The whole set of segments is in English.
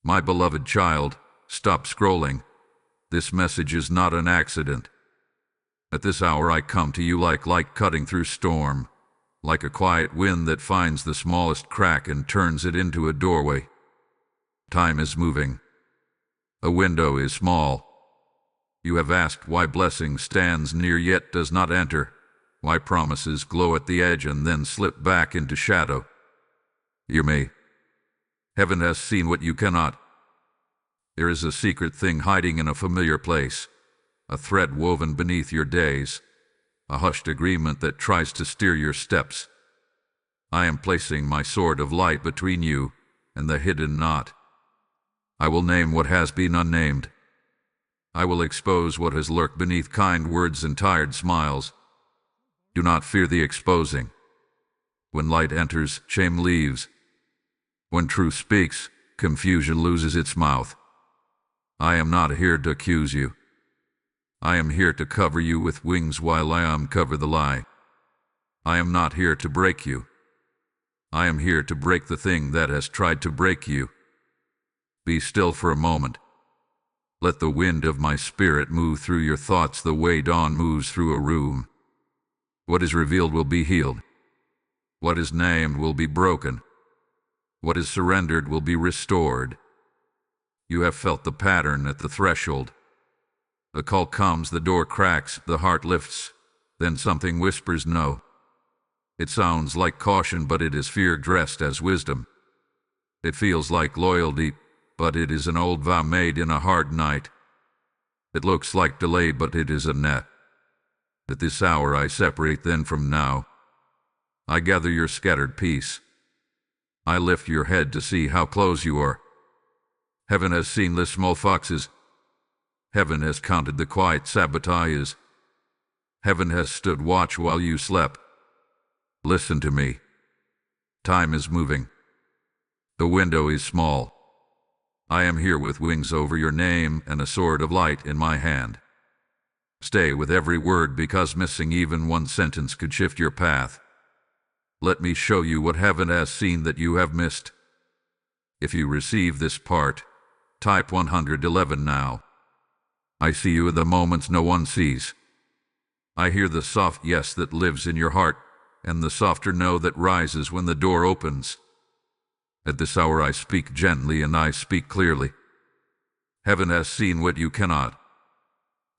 My beloved child, stop scrolling. This message is not an accident. At this hour I come to you like light cutting through storm, like a quiet wind that finds the smallest crack and turns it into a doorway. Time is moving. A window is small. You have asked why blessing stands near yet does not enter, why promises glow at the edge and then slip back into shadow. Hear me. Heaven has seen what you cannot. There is a secret thing hiding in a familiar place, a thread woven beneath your days, a hushed agreement that tries to steer your steps. I am placing my sword of light between you and the hidden knot. I will name what has been unnamed. I will expose what has lurked beneath kind words and tired smiles. Do not fear the exposing. When light enters, shame leaves. When truth speaks, confusion loses its mouth. I am not here to accuse you. I am here to cover you with wings while I uncover the lie. I am not here to break you. I am here to break the thing that has tried to break you. Be still for a moment. Let the wind of my spirit move through your thoughts the way dawn moves through a room. What is revealed will be healed. What is named will be broken. What is surrendered will be restored. You have felt the pattern at the threshold. The call comes, the door cracks, the heart lifts, then something whispers no. It sounds like caution, but it is fear dressed as wisdom. It feels like loyalty, but it is an old vow made in a hard night. It looks like delay, but it is a net. At this hour I separate then from now. I gather your scattered peace. I lift your head to see how close you are. Heaven has seen the small foxes. Heaven has counted the quiet sabotages. Heaven has stood watch while you slept. Listen to me. Time is moving. The window is small. I am here with wings over your name and a sword of light in my hand. Stay with every word, because missing even one sentence could shift your path. Let me show you what heaven has seen that you have missed. If you receive this part, type 111 now. I see you in the moments no one sees. I hear the soft yes that lives in your heart, and the softer no that rises when the door opens. At this hour I speak gently and I speak clearly. Heaven has seen what you cannot.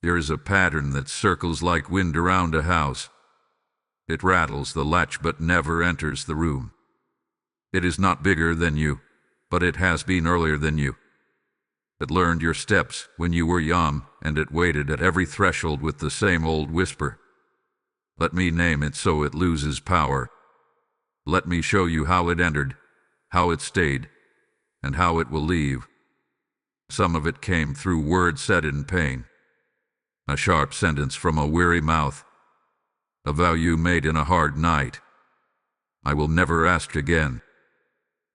There is a pattern that circles like wind around a house. It rattles the latch but never enters the room. It is not bigger than you, but it has been earlier than you. It learned your steps when you were young, and it waited at every threshold with the same old whisper. Let me name it so it loses power. Let me show you how it entered, how it stayed, and how it will leave. Some of it came through words said in pain, a sharp sentence from a weary mouth, a vow you made in a hard night. I will never ask again.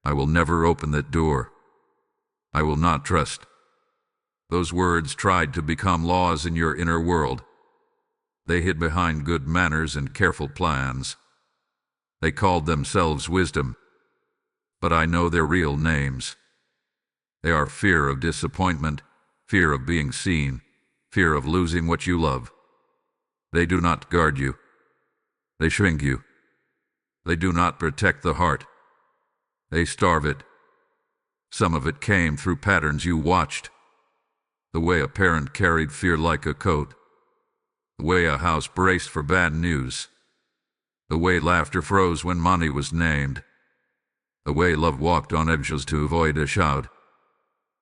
I will never open that door. I will not trust. Those words tried to become laws in your inner world. They hid behind good manners and careful plans. They called themselves wisdom, but I know their real names. They are fear of disappointment, fear of being seen, fear of losing what you love. They do not guard you. They shrink you. They do not protect the heart. They starve it. Some of it came through patterns you watched. The way a parent carried fear like a coat. The way a house braced for bad news. The way laughter froze when money was named. The way love walked on eggshells to avoid a shout.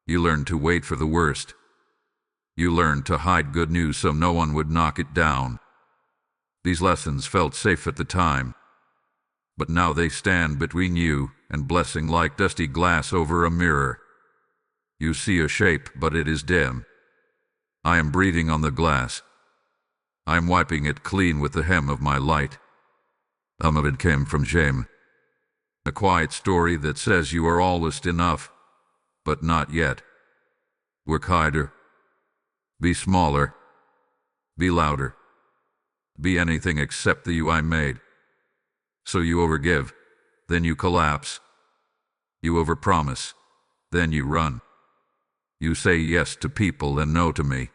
You learned to wait for the worst. You learned to hide good news so no one would knock it down. These lessons felt safe at the time, but now they stand between you and blessing like dusty glass over a mirror. You see a shape, but it is dim. I am breathing on the glass. I am wiping it clean with the hem of my light. Some of it came from shame. A quiet story that says you are almost enough, but not yet. Work harder. Be smaller. Be louder. Be anything except the you I made. So you overgive, then you collapse. You overpromise, then you run. You say yes to people and no to me.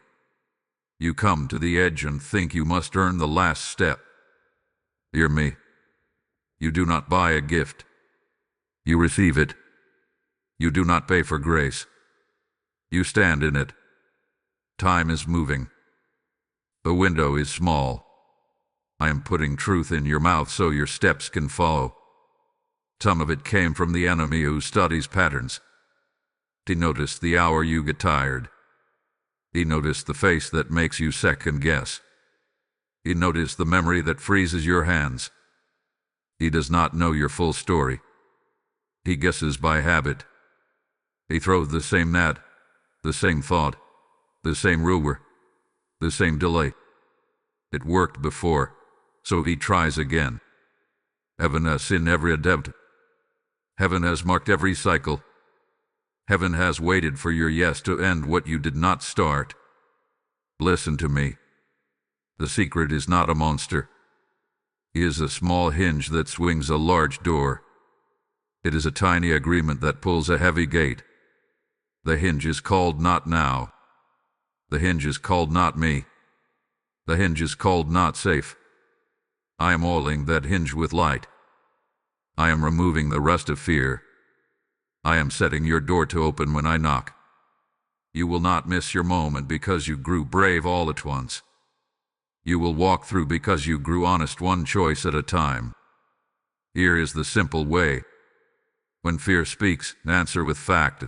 You come to the edge and think you must earn the last step. Hear me. You do not buy a gift. You receive it. You do not pay for grace. You stand in it. Time is moving. The window is small. I am putting truth in your mouth so your steps can follow. Some of it came from the enemy who studies patterns. He noticed the hour you get tired. He noticed the face that makes you second guess. He noticed the memory that freezes your hands. He does not know your full story. He guesses by habit. He throws the same net, the same thought, the same rumor, the same delay. It worked before, so he tries again. Heaven has seen every attempt. Heaven has marked every cycle. Heaven has waited for your yes to end what you did not start. Listen to me. The secret is not a monster. It is a small hinge that swings a large door. It is a tiny agreement that pulls a heavy gate. The hinge is called not now. The hinge is called not me. The hinge is called not safe. I am oiling that hinge with light. I am removing the rust of fear. I am setting your door to open when I knock. You will not miss your moment because you grew brave all at once. You will walk through because you grew honest one choice at a time. Here is the simple way. When fear speaks, answer with fact.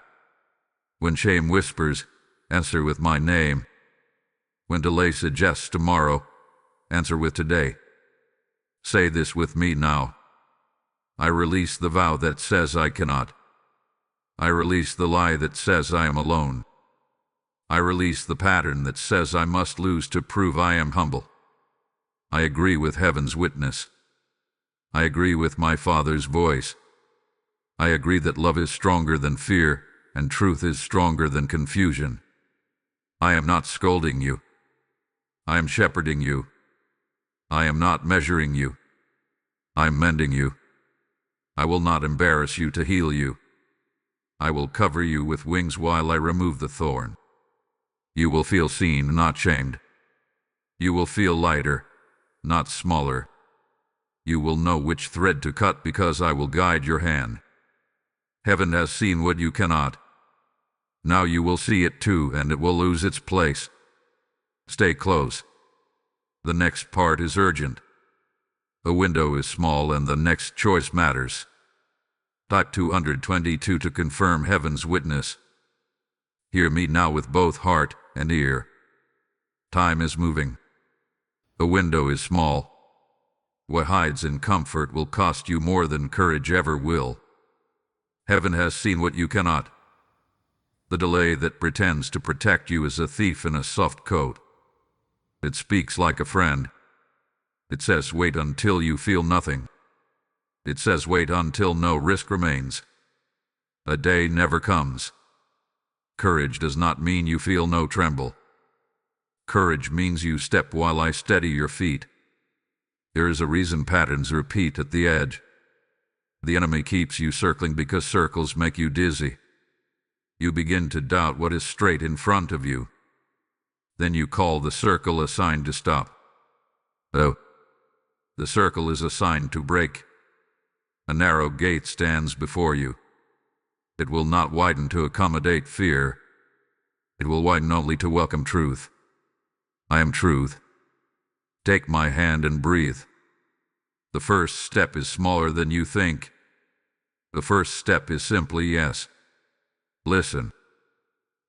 When shame whispers, answer with my name. When delay suggests tomorrow, answer with today. Say this with me now. I release the vow that says I cannot. I release the lie that says I am alone. I release the pattern that says I must lose to prove I am humble. I agree with heaven's witness. I agree with my Father's voice. I agree that love is stronger than fear and truth is stronger than confusion. I am not scolding you. I am shepherding you. I am not measuring you. I am mending you. I will not embarrass you to heal you. I will cover you with wings while I remove the thorn. You will feel seen, not shamed. You will feel lighter, not smaller. You will know which thread to cut because I will guide your hand. Heaven has seen what you cannot. Now you will see it too, and it will lose its place. Stay close. The next part is urgent. The window is small and the next choice matters. Type 222 to confirm heaven's witness. Hear me now with both heart and ear. Time is moving. The window is small. What hides in comfort will cost you more than courage ever will. Heaven has seen what you cannot. The delay that pretends to protect you is a thief in a soft coat. It speaks like a friend. It says wait until you feel nothing. It says wait until no risk remains. A day never comes. Courage does not mean you feel no tremble. Courage means you step while I steady your feet. There is a reason patterns repeat at the edge. The enemy keeps you circling because circles make you dizzy. You begin to doubt what is straight in front of you. Then you call the circle a sign to stop. Oh, the circle is a sign to break. A narrow gate stands before you. It will not widen to accommodate fear. It will widen only to welcome truth. I am truth. Take my hand and breathe. The first step is smaller than you think. The first step is simply yes. Listen.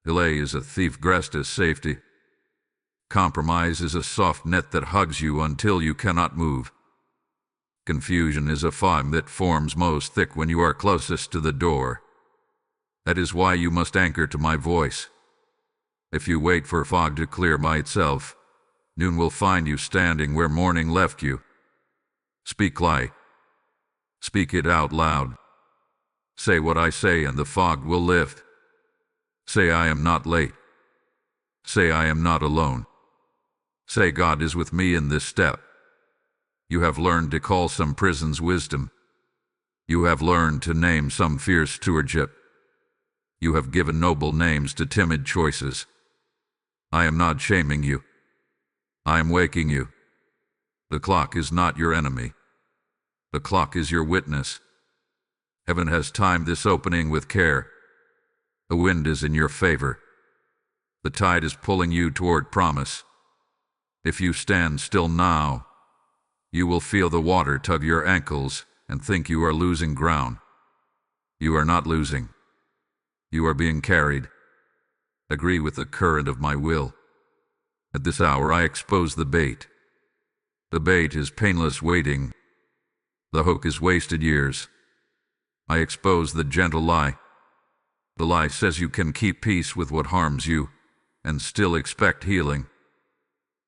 Delay is a thief dressed as safety. Compromise is a soft net that hugs you until you cannot move. Confusion is a fog that forms most thick when you are closest to the door. That is why you must anchor to my voice. If you wait for fog to clear by itself, noon will find you standing where morning left you. Speak light. Speak it out loud. Say what I say and the fog will lift. Say I am not late. Say I am not alone. Say God is with me in this step. You have learned to call some prisons wisdom. You have learned to name some fears stewardship. You have given noble names to timid choices. I am not shaming you. I am waking you. The clock is not your enemy. The clock is your witness. Heaven has timed this opening with care. The wind is in your favor. The tide is pulling you toward promise. If you stand still now, you will feel the water tug your ankles and think you are losing ground. You are not losing. You are being carried. Agree with the current of my will. At this hour I expose the bait. The bait is painless waiting. The hook is wasted years. I expose the gentle lie. The lie says you can keep peace with what harms you and still expect healing.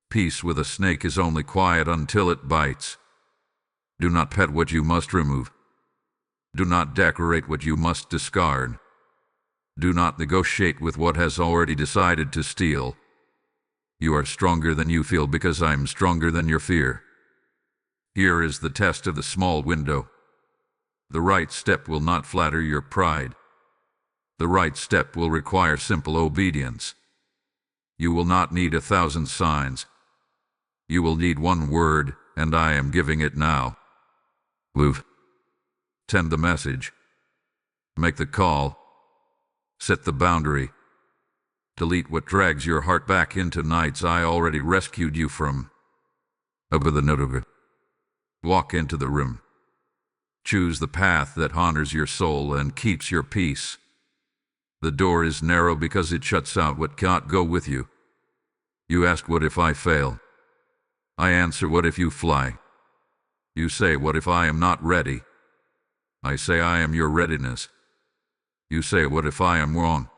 Peace with a snake is only quiet until it bites. Do not pet what you must remove. Do not decorate what you must discard. Do not negotiate with what has already decided to steal. You are stronger than you feel because I'm stronger than your fear. Here is the test of the small window. The right step will not flatter your pride. The right step will require simple obedience. You will not need 1,000 signs. You will need one word, and I am giving it now. Move. Send the message. Make the call. Set the boundary. Delete what drags your heart back into nights I already rescued you from. Over the note. Walk into the room. Choose the path that honors your soul and keeps your peace. The door is narrow because it shuts out what cannot go with you. You ask, what if I fail? I answer, what if you fly? You say, what if I am not ready? I say, I am your readiness. You say, what if I am wrong?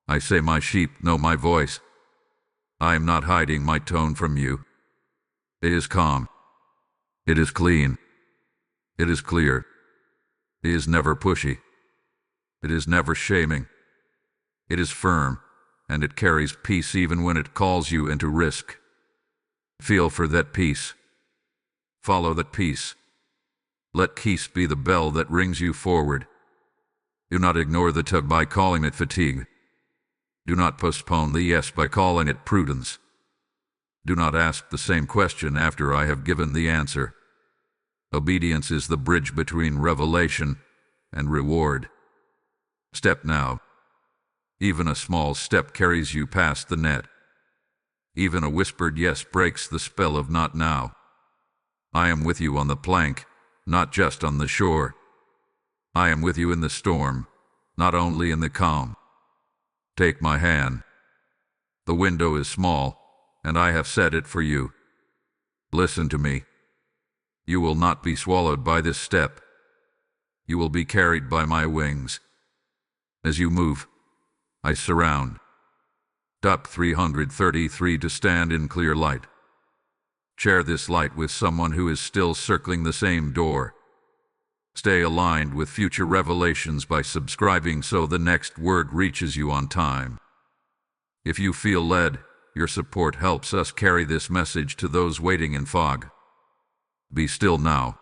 I say, my sheep know my voice. I am not hiding my tone from you. It is calm. It is clean. It is clear. It is never pushy. It is never shaming. It is firm, and it carries peace even when it calls you into risk. Feel for that peace. Follow that peace. Let peace be the bell that rings you forward. Do not ignore the tug by calling it fatigue. Do not postpone the yes by calling it prudence. Do not ask the same question after I have given the answer. Obedience is the bridge between revelation and reward. Step now. Even a small step carries you past the net. Even a whispered yes breaks the spell of not now. I am with you on the plank, not just on the shore. I am with you in the storm, not only in the calm. Take my hand. The window is small, and I have set it for you. Listen to me. You will not be swallowed by this step. You will be carried by my wings. As you move, I surround. Duck 333 to stand in clear light. Share this light with someone who is still circling the same door. Stay aligned with future revelations by subscribing so the next word reaches you on time. If you feel led, your support helps us carry this message to those waiting in fog. Be still now.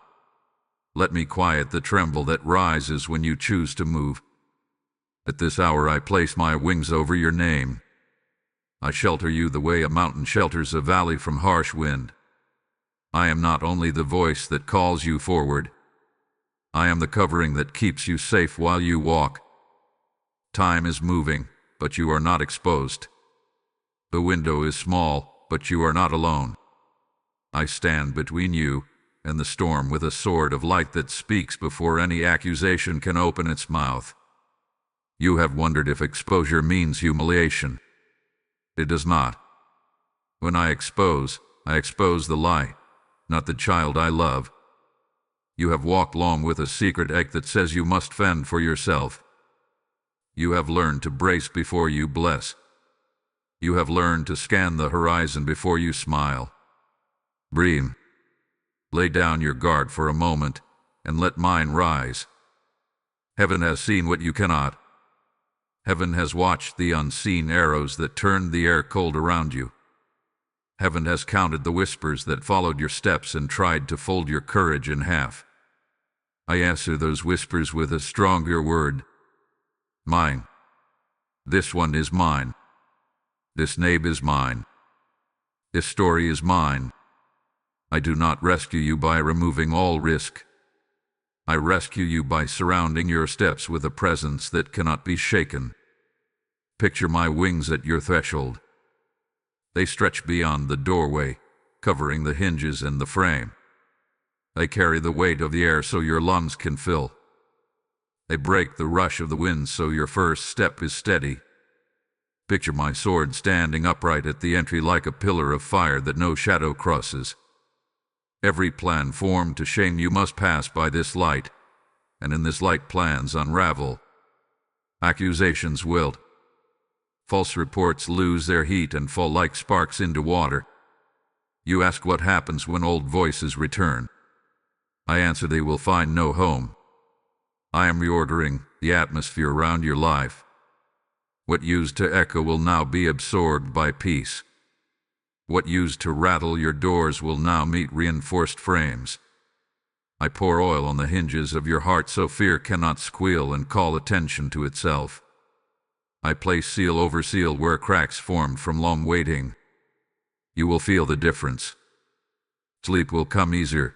Let me quiet the tremble that rises when you choose to move. At this hour I place my wings over your name. I shelter you the way a mountain shelters a valley from harsh wind. I am not only the voice that calls you forward. I am the covering that keeps you safe while you walk. Time is moving, but you are not exposed. The window is small, but you are not alone. I stand between you and the storm with a sword of light that speaks before any accusation can open its mouth. You have wondered if exposure means humiliation. It does not. When I expose the lie, not the child I love. You have walked long with a secret ache that says you must fend for yourself. You have learned to brace before you bless. You have learned to scan the horizon before you smile. Breathe. Lay down your guard for a moment and let mine rise. Heaven has seen what you cannot. Heaven has watched the unseen arrows that turned the air cold around you. Heaven has counted the whispers that followed your steps and tried to fold your courage in half. I answer those whispers with a stronger word. Mine. This one is mine. This name is mine. This story is mine. I do not rescue you by removing all risk. I rescue you by surrounding your steps with a presence that cannot be shaken. Picture my wings at your threshold. They stretch beyond the doorway, covering the hinges and the frame. They carry the weight of the air so your lungs can fill. They break the rush of the wind so your first step is steady. Picture my sword standing upright at the entry like a pillar of fire that no shadow crosses. Every plan formed to shame you must pass by this light, and in this light plans unravel. Accusations wilt. False reports lose their heat and fall like sparks into water. You ask what happens when old voices return. I answer they will find no home. I am reordering the atmosphere around your life. What used to echo will now be absorbed by peace. What used to rattle your doors will now meet reinforced frames. I pour oil on the hinges of your heart so fear cannot squeal and call attention to itself. I place seal over seal where cracks formed from long waiting. You will feel the difference. Sleep will come easier.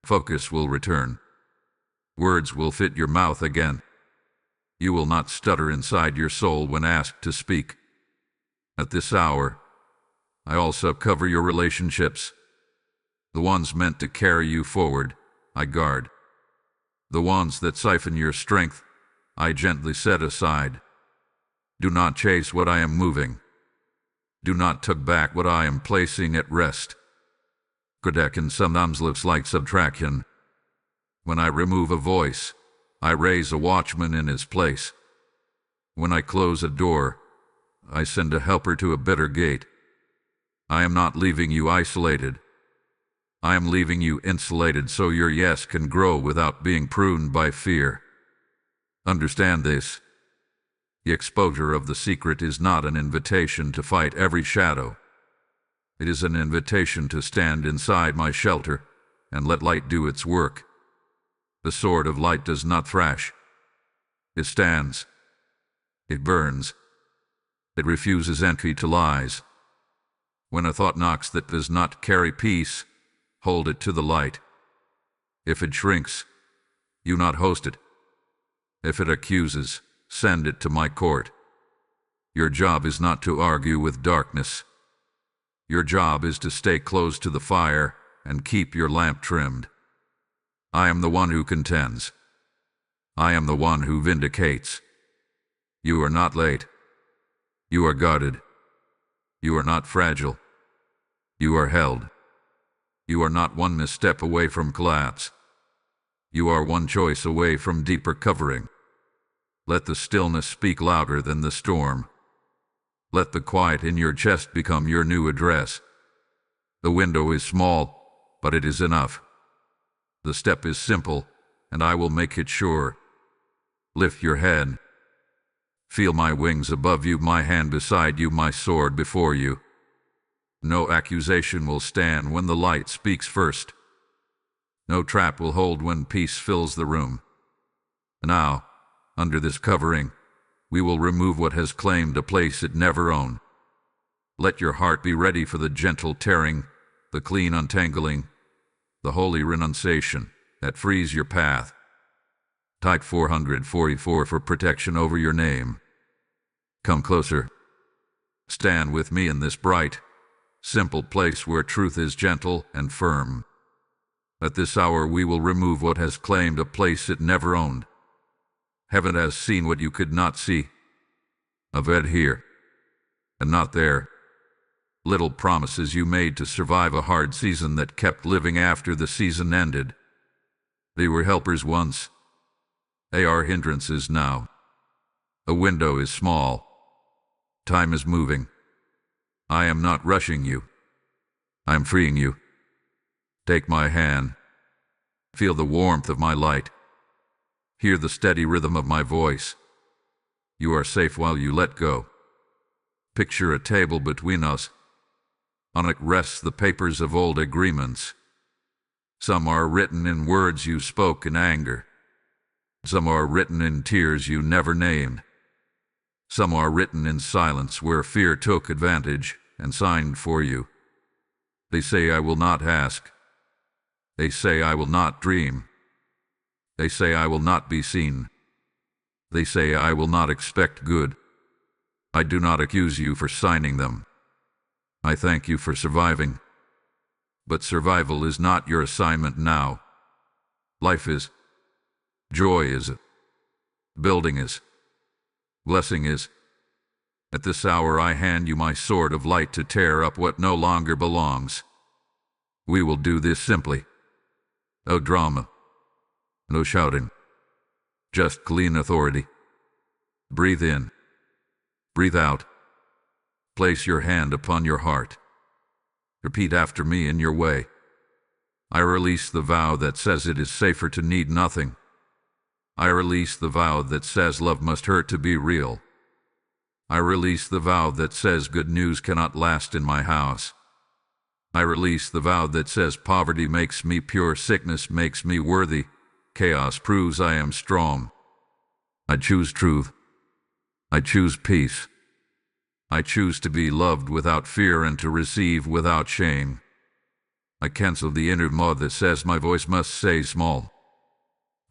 Focus will return. Words will fit your mouth again. You will not stutter inside your soul when asked to speak. At this hour, I also cover your relationships. The ones meant to carry you forward, I guard. The ones that siphon your strength, I gently set aside. Do not chase what I am moving. Do not tug back what I am placing at rest. Credecan sometimes looks like subtraction. When I remove a voice, I raise a watchman in his place. When I close a door, I send a helper to a better gate. I am not leaving you isolated. I am leaving you insulated so your yes can grow without being pruned by fear. Understand this. The exposure of the secret is not an invitation to fight every shadow. It is an invitation to stand inside my shelter and let light do its work. The sword of light does not thrash. It stands. It burns. It refuses entry to lies. When a thought knocks that does not carry peace, hold it to the light. If it shrinks, you not host it. If it accuses, send it to my court. Your job is not to argue with darkness. Your job is to stay close to the fire and keep your lamp trimmed. I am the one who contends. I am the one who vindicates. You are not late. You are guarded. You are not fragile. You are held. You are not one misstep away from collapse. You are one choice away from deeper covering. Let the stillness speak louder than the storm. Let the quiet in your chest become your new address. The window is small, but it is enough. The step is simple, and I will make it sure. Lift your head. Feel my wings above you, my hand beside you, my sword before you. No accusation will stand when the light speaks first. No trap will hold when peace fills the room. Now, under this covering, we will remove what has claimed a place it never owned. Let your heart be ready for the gentle tearing, the clean untangling, the holy renunciation that frees your path. Type 444 for protection over your name. Come closer. Stand with me in this bright, simple place where truth is gentle and firm. At this hour we will remove what has claimed a place it never owned. Heaven has seen what you could not see. A bed here, and not there. Little promises you made to survive a hard season that kept living after the season ended. They were helpers once. They are hindrances now. A window is small. Time is moving. I am not rushing you. I am freeing you. Take my hand. Feel the warmth of my light. Hear the steady rhythm of my voice. You are safe while you let go. Picture a table between us. On it rests the papers of old agreements. Some are written in words you spoke in anger. Some are written in tears you never named. Some are written in silence where fear took advantage and signed for you. They say I will not ask. They say I will not dream. They say I will not be seen. They say I will not expect good. I do not accuse you for signing them. I thank you for surviving. But survival is not your assignment now. Life is. Joy is. Building is. Blessing is. At this hour I hand you my sword of light to tear up what no longer belongs. We will do this simply. No drama. No shouting. Just clean authority. Breathe in. Breathe out. Place your hand upon your heart. Repeat after me in your way. I release the vow that says it is safer to need nothing. I release the vow that says love must hurt to be real. I release the vow that says good news cannot last in my house. I release the vow that says poverty makes me pure, sickness makes me worthy, chaos proves I am strong. I choose truth. I choose peace. I choose to be loved without fear and to receive without shame. I cancel the inner law that says my voice must stay small.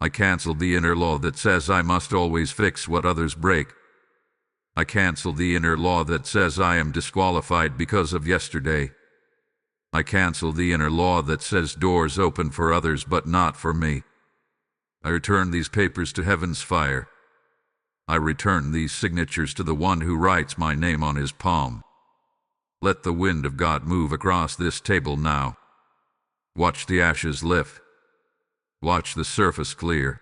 I cancel the inner law that says I must always fix what others break. I cancel the inner law that says I am disqualified because of yesterday. I cancel the inner law that says doors open for others but not for me. I return these papers to heaven's fire. I return these signatures to the one who writes my name on his palm. Let the wind of God move across this table now. Watch the ashes lift. Watch the surface clear.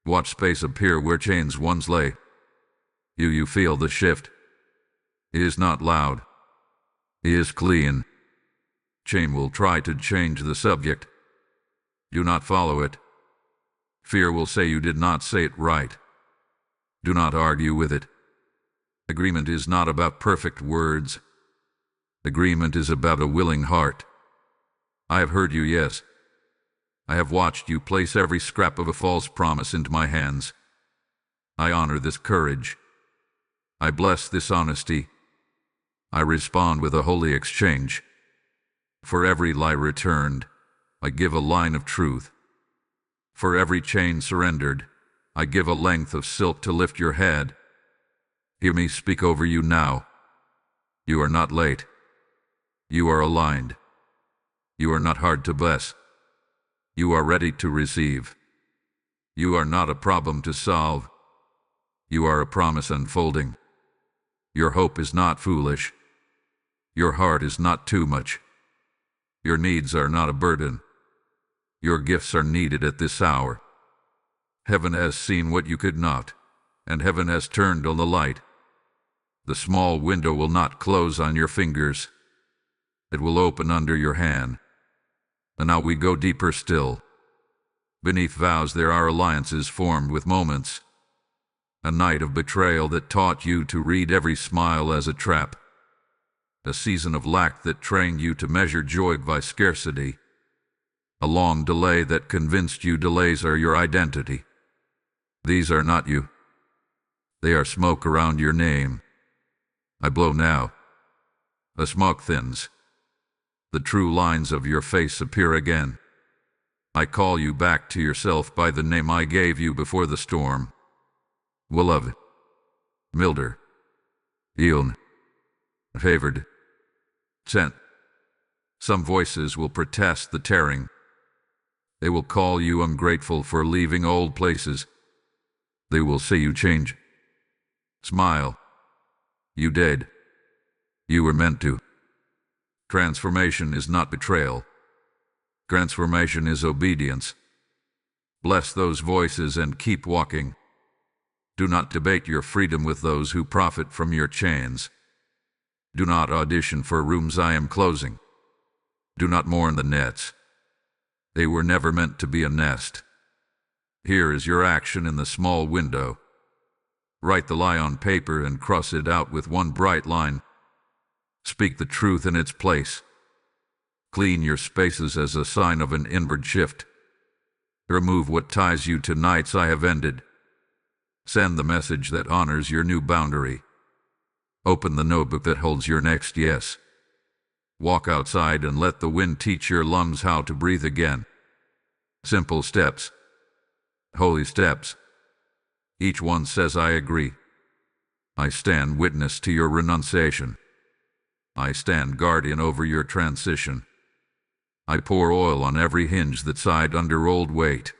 Watch space appear where chains once lay. You feel the shift. It is not loud. It is clean. Chain will try to change the subject. Do not follow it. Fear will say you did not say it right. Do not argue with it. Agreement is not about perfect words. Agreement is about a willing heart. I have heard you, yes. I have watched you place every scrap of a false promise into my hands. I honor this courage. I bless this honesty. I respond with a holy exchange. For every lie returned, I give a line of truth. For every chain surrendered, I give a length of silk to lift your head. Hear me speak over you now. You are not late. You are aligned. You are not hard to bless. You are ready to receive. You are not a problem to solve. You are a promise unfolding. Your hope is not foolish. Your heart is not too much. Your needs are not a burden. Your gifts are needed at this hour. Heaven has seen what you could not, and heaven has turned on the light. The small window will not close on your fingers. It will open under your hand. And now we go deeper still. Beneath vows there are alliances formed with moments. A night of betrayal that taught you to read every smile as a trap. A season of lack that trained you to measure joy by scarcity. A long delay that convinced you delays are your identity. These are not you. They are smoke around your name. I blow now. The smoke thins. The true lines of your face appear again. I call you back to yourself by the name I gave you before the storm. Beloved. Milder. Eon. Favored. Sent. Some voices will protest the tearing. They will call you ungrateful for leaving old places. They will say you change. Smile. You did. You were meant to. Transformation is not betrayal. Transformation is obedience. Bless those voices and keep walking. Do not debate your freedom with those who profit from your chains. Do not audition for rooms I am closing. Do not mourn the nets. They were never meant to be a nest. Here is your action in the small window. Write the lie on paper and cross it out with one bright line. Speak the truth in its place. Clean your spaces as a sign of an inward shift. Remove what ties you to nights I have ended. Send the message that honors your new boundary. Open the notebook that holds your next yes. Walk outside and let the wind teach your lungs how to breathe again. Simple steps. Holy steps. Each one says, I agree. I stand witness to your renunciation. I stand guardian over your transition. I pour oil on every hinge that sighed under old weight.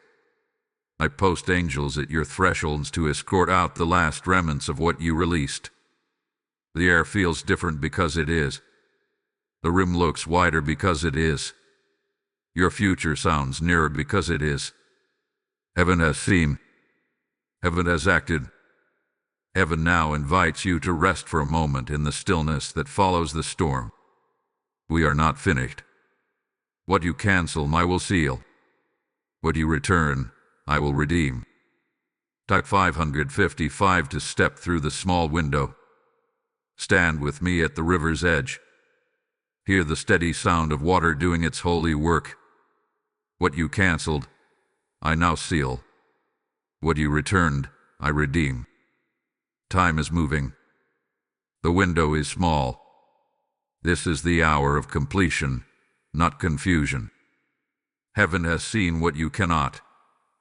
I post angels at your thresholds to escort out the last remnants of what you released. The air feels different because it is. The room looks wider because it is. Your future sounds nearer because it is. Heaven has seen. Heaven has acted. Heaven now invites you to rest for a moment in the stillness that follows the storm. We are not finished. What you cancel, I will seal. What you return, I will redeem. Type 555 to step through the small window. Stand with me at the river's edge. Hear the steady sound of water doing its holy work. What you canceled, I now seal. What you returned, I redeem. Time is moving. The window is small. This is the hour of completion, not confusion. Heaven has seen what you cannot,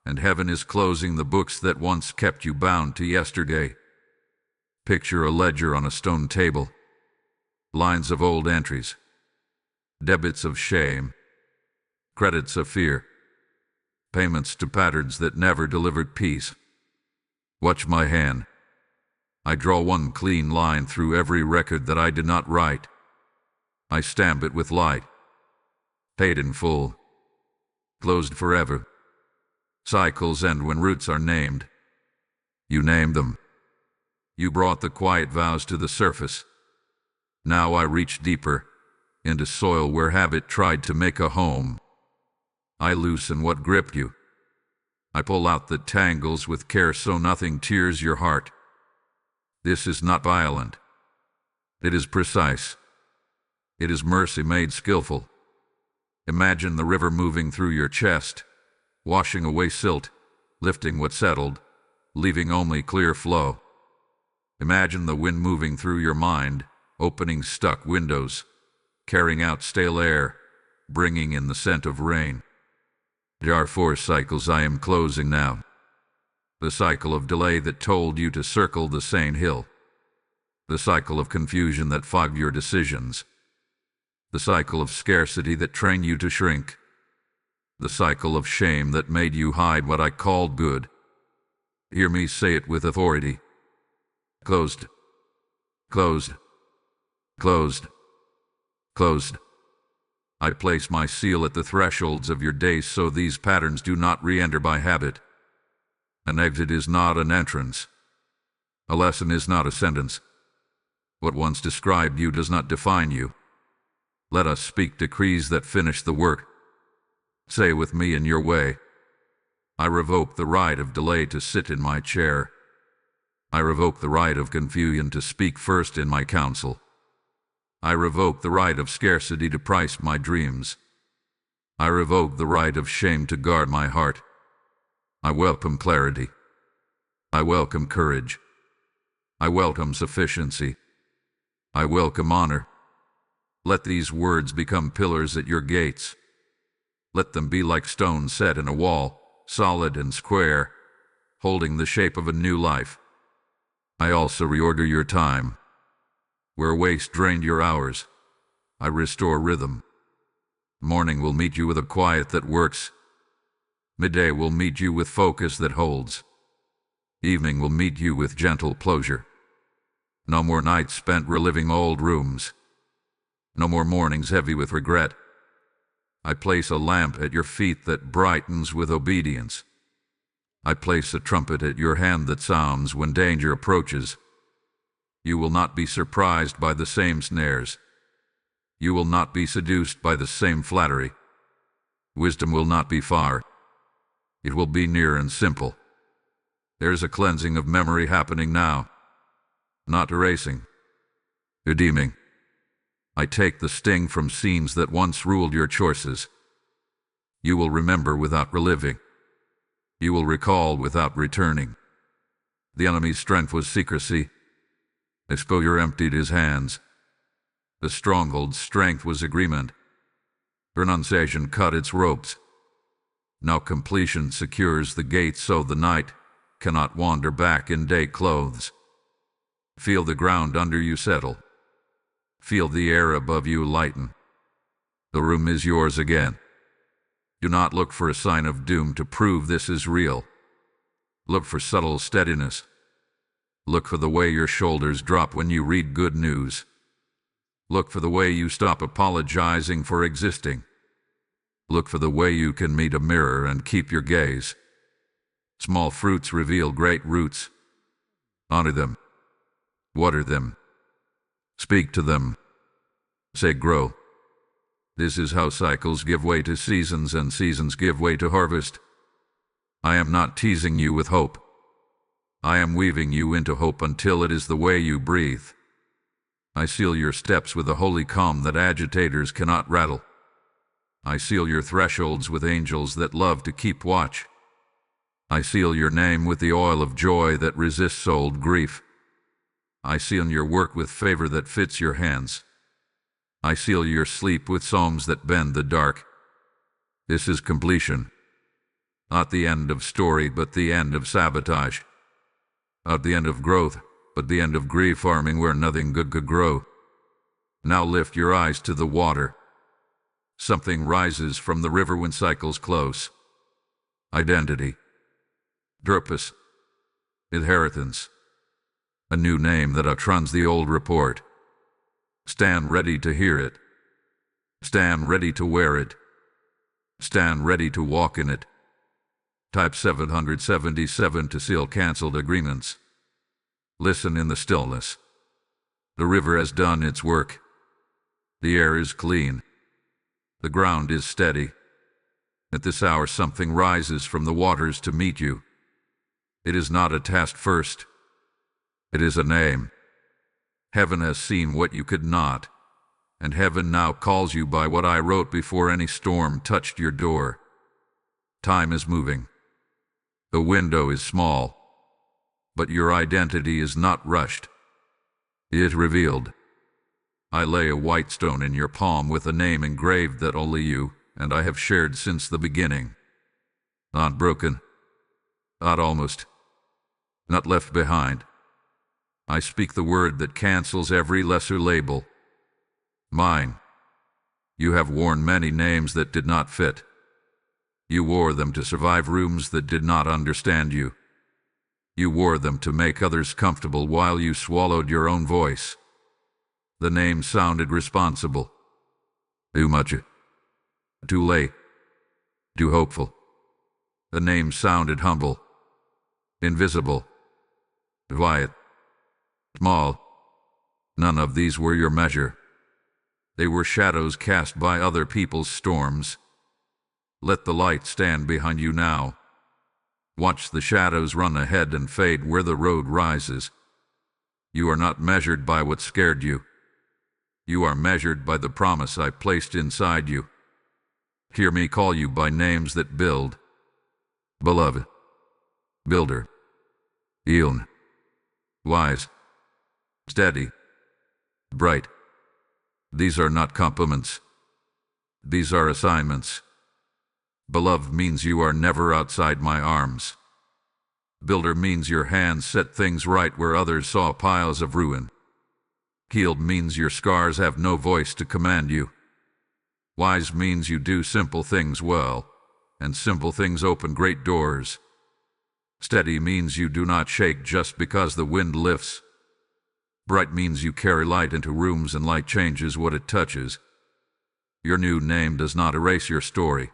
and heaven is closing the books that once kept you bound to yesterday. Picture a ledger on a stone table. Lines of old entries. Debits of shame. Credits of fear. Payments to patterns that never delivered peace. Watch my hand. I draw one clean line through every record that I did not write. I stamp it with light. Paid in full. Closed forever. Cycles end when roots are named. You named them. You brought the quiet vows to the surface. Now I reach deeper, into soil where habit tried to make a home. I loosen what gripped you. I pull out the tangles with care so nothing tears your heart. This is not violent. It is precise. It is mercy made skillful. Imagine the river moving through your chest, washing away silt, lifting what settled, leaving only clear flow. Imagine the wind moving through your mind, opening stuck windows, carrying out stale air, bringing in the scent of rain. There are 4 cycles I am closing now. The cycle of delay that told you to circle the same hill. The cycle of confusion that fogged your decisions. The cycle of scarcity that trained you to shrink. The cycle of shame that made you hide what I called good. Hear me say it with authority. Closed. Closed. Closed. Closed. I place my seal at the thresholds of your days so these patterns do not re-enter by habit. An exit is not an entrance. A lesson is not a sentence. What once described you does not define you. Let us speak decrees that finish the work. Say with me in your way. I revoke the right of delay to sit in my chair. I revoke the right of confusion to speak first in my counsel. I revoke the right of scarcity to price my dreams. I revoke the right of shame to guard my heart. I welcome clarity. I welcome courage. I welcome sufficiency. I welcome honor. Let these words become pillars at your gates. Let them be like stones set in a wall, solid and square, holding the shape of a new life. I also reorder your time. Where waste drained your hours, I restore rhythm. Morning will meet you with a quiet that works. Midday will meet you with focus that holds. Evening will meet you with gentle closure. No more nights spent reliving old rooms. No more mornings heavy with regret. I place a lamp at your feet that brightens with obedience. I place a trumpet at your hand that sounds when danger approaches. You will not be surprised by the same snares. You will not be seduced by the same flattery. Wisdom will not be far. It will be near and simple. There is a cleansing of memory happening now. Not erasing. Redeeming. I take the sting from scenes that once ruled your choices. You will remember without reliving. You will recall without returning. The enemy's strength was secrecy. Exposure emptied his hands. The stronghold's strength was agreement. Renunciation cut its ropes. Now completion secures the gates so the night cannot wander back in day clothes. Feel the ground under you settle. Feel the air above you lighten. The room is yours again. Do not look for a sign of doom to prove this is real. Look for subtle steadiness. Look for the way your shoulders drop when you read good news. Look for the way you stop apologizing for existing. Look for the way you can meet a mirror and keep your gaze. Small fruits reveal great roots. Honor them. Water them. Speak to them. Say grow. This is how cycles give way to seasons and seasons give way to harvest. I am not teasing you with hope. I am weaving you into hope until it is the way you breathe. I seal your steps with a holy calm that agitators cannot rattle. I seal your thresholds with angels that love to keep watch. I seal your name with the oil of joy that resists old grief. I seal your work with favor that fits your hands. I seal your sleep with psalms that bend the dark. This is completion. Not the end of story, but the end of sabotage. Not the end of growth, but the end of grief farming where nothing good could grow. Now lift your eyes to the water. Something rises from the river when cycles close. Identity. Purpose. Inheritance. A new name that outruns the old report. Stand ready to hear it. Stand ready to wear it. Stand ready to walk in it. Type 777 to seal cancelled agreements. Listen in the stillness. The river has done its work. The air is clean. The ground is steady. At this hour something rises from the waters to meet you. It is not a task first. It is a name. Heaven has seen what you could not, and heaven now calls you by what I wrote before any storm touched your door. Time is moving. The window is small, but your identity is not rushed. It is revealed. I lay a white stone in your palm with a name engraved that only you and I have shared since the beginning. Not broken, not almost, not left behind. I speak the word that cancels every lesser label. Mine. You have worn many names that did not fit. You wore them to survive rooms that did not understand you. You wore them to make others comfortable while you swallowed your own voice. The name sounded responsible. Too much. Too late. Too hopeful. The name sounded humble. Invisible. Quiet. Small. None of these were your measure. They were shadows cast by other people's storms. Let the light stand behind you now. Watch the shadows run ahead and fade where the road rises. You are not measured by what scared you. You are measured by the promise I placed inside you. Hear me call you by names that build. Beloved. Builder. Eon. Wise. Steady. Bright. These are not compliments. These are assignments. Beloved means you are never outside my arms. Builder means your hands set things right where others saw piles of ruin. Healed means your scars have no voice to command you. Wise means you do simple things well, and simple things open great doors. Steady means you do not shake just because the wind lifts. Bright means you carry light into rooms and light changes what it touches. Your new name does not erase your story.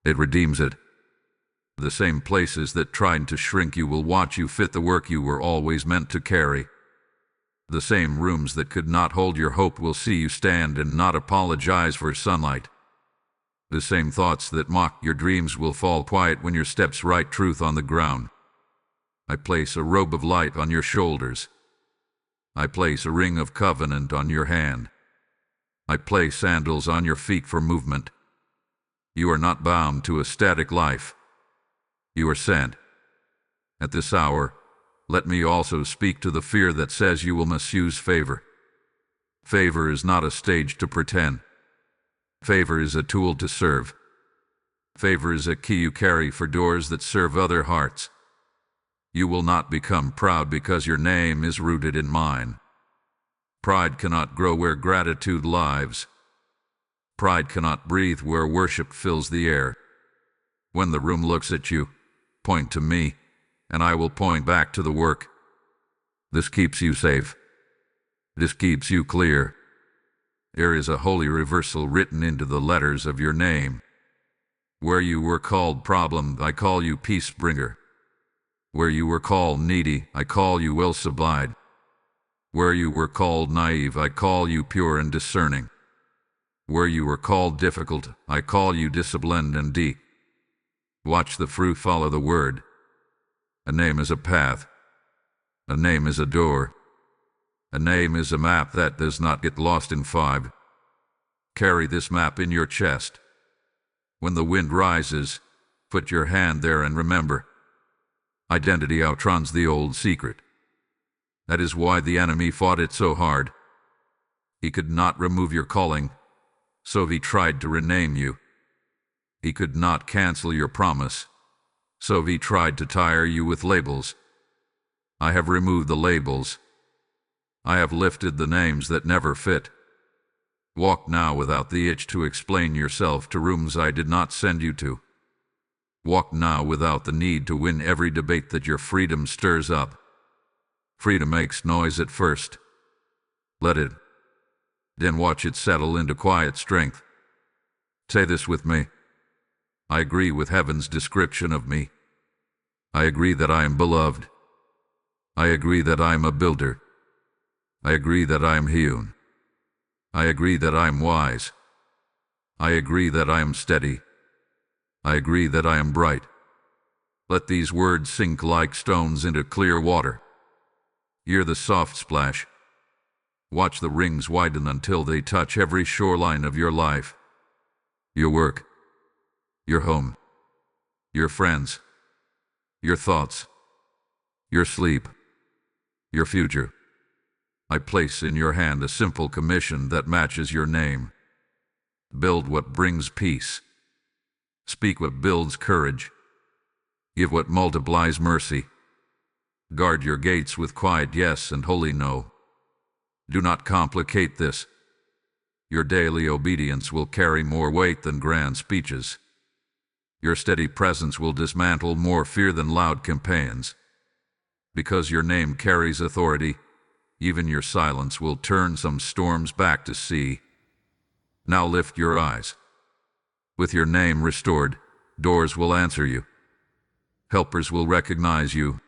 It redeems it. The same places that tried to shrink you will watch you fit the work you were always meant to carry. The same rooms that could not hold your hope will see you stand and not apologize for sunlight. The same thoughts that mock your dreams will fall quiet when your steps write truth on the ground. I place a robe of light on your shoulders. I place a ring of covenant on your hand. I place sandals on your feet for movement. You are not bound to a static life. You are sent. At this hour, Let me also speak to the fear that says you will misuse favor. Favor is not a stage to pretend. Favor is a tool to serve. Favor is a key you carry for doors that serve other hearts. You will not become proud because your name is rooted in mine. Pride cannot grow where gratitude lives. Pride cannot breathe where worship fills the air. When the room looks at you, point to me, and I will point back to the work. This keeps you safe. This keeps you clear. There is a holy reversal written into the letters of your name. Where you were called problem, I call you peace bringer. Where you were called needy, I call you well supplied. Where you were called naive, I call you pure and discerning. Where you were called difficult, I call you disciplined and deep. Watch the fruit follow the word. A name is a path. A name is a door. A name is a map that does not get lost in fog. Carry this map in your chest. When the wind rises, put your hand there and remember. Identity outruns the old secret. That is why the enemy fought it so hard. He could not remove your calling, so he tried to rename you. He could not cancel your promise, so he tried to tire you with labels. I have removed the labels. I have lifted the names that never fit. Walk now without the itch to explain yourself to rooms I did not send you to. Walk now without the need to win every debate that your freedom stirs up. Freedom makes noise at first. Let it. Then watch it settle into quiet strength. Say this with me. I agree with heaven's description of me. I agree that I am beloved. I agree that I am a builder. I agree that I am hewn. I agree that I am wise. I agree that I am steady. I agree that I am bright. Let these words sink like stones into clear water. Hear the soft splash. Watch the rings widen until they touch every shoreline of your life. Your work. Your home. Your friends. Your thoughts. Your sleep. Your future. I place in your hand a simple commission that matches your name. Build what brings peace. Speak what builds courage. Give what multiplies mercy. Guard your gates with quiet yes and holy no. Do not complicate this. Your daily obedience will carry more weight than grand speeches. Your steady presence will dismantle more fear than loud campaigns. Because your name carries authority, even your silence will turn some storms back to sea. Now lift your eyes. With your name restored, doors will answer you. Helpers will recognize you.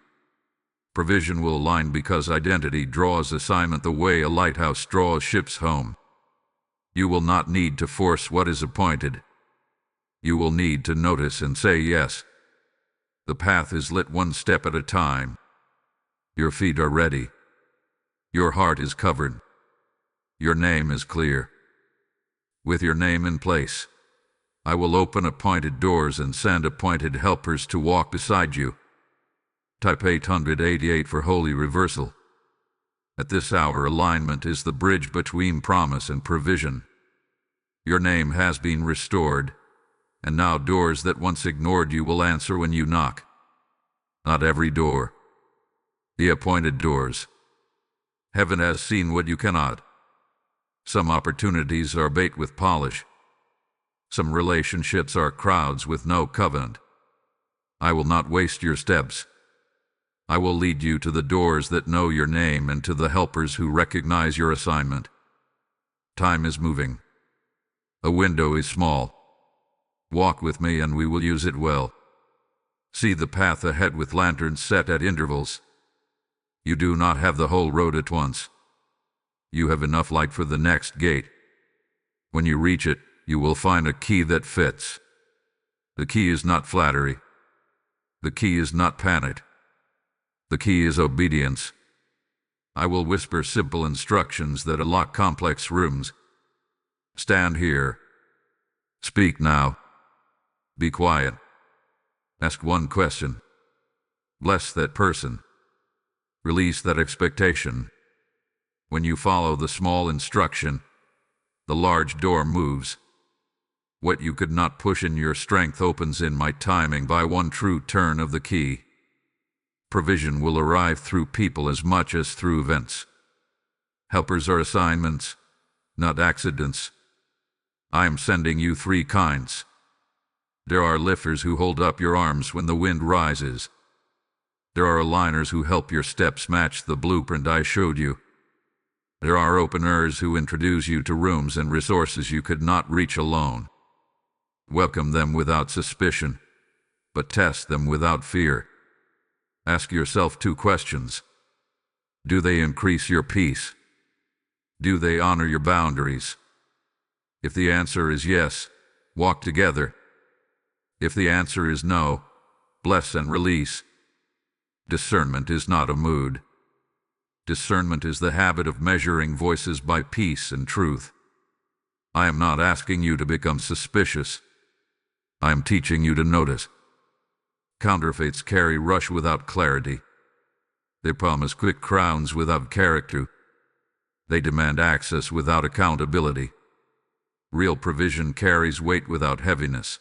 Provision will align because identity draws assignment the way a lighthouse draws ships home. You will not need to force what is appointed. You will need to notice and say yes. The path is lit one step at a time. Your feet are ready. Your heart is covered. Your name is clear. With your name in place, I will open appointed doors and send appointed helpers to walk beside you. Type 888 for holy reversal. At this hour, alignment is the bridge between promise and provision. Your name has been restored, and now doors that once ignored you will answer when you knock. Not every door. The appointed doors. Heaven has seen what you cannot. Some opportunities are bait with polish. Some relationships are crowds with no covenant. I will not waste your steps. I will lead you to the doors that know your name and to the helpers who recognize your assignment. Time is moving. A window is small. Walk with me and we will use it well. See the path ahead with lanterns set at intervals. You do not have the whole road at once. You have enough light for the next gate. When you reach it, you will find a key that fits. The key is not flattery. The key is not panic. The key is obedience. I will whisper simple instructions that unlock complex rooms. Stand here. Speak now. Be quiet. Ask one question. Bless that person. Release that expectation. When you follow the small instruction, the large door moves. What you could not push in your strength opens in my timing by one true turn of the key. Provision will arrive through people as much as through events. Helpers are assignments, not accidents. I am sending you three kinds. There are lifters who hold up your arms when the wind rises. There are aligners who help your steps match the blueprint I showed you. There are openers who introduce you to rooms and resources you could not reach alone. Welcome them without suspicion, but test them without fear. Ask yourself two questions. Do they increase your peace? Do they honor your boundaries? If the answer is yes, walk together. If the answer is no, bless and release. Discernment is not a mood. Discernment is the habit of measuring voices by peace and truth. I am not asking you to become suspicious. I am teaching you to notice. Counterfeits carry rush without clarity. They promise quick crowns without character. They demand access without accountability. Real provision carries weight without heaviness.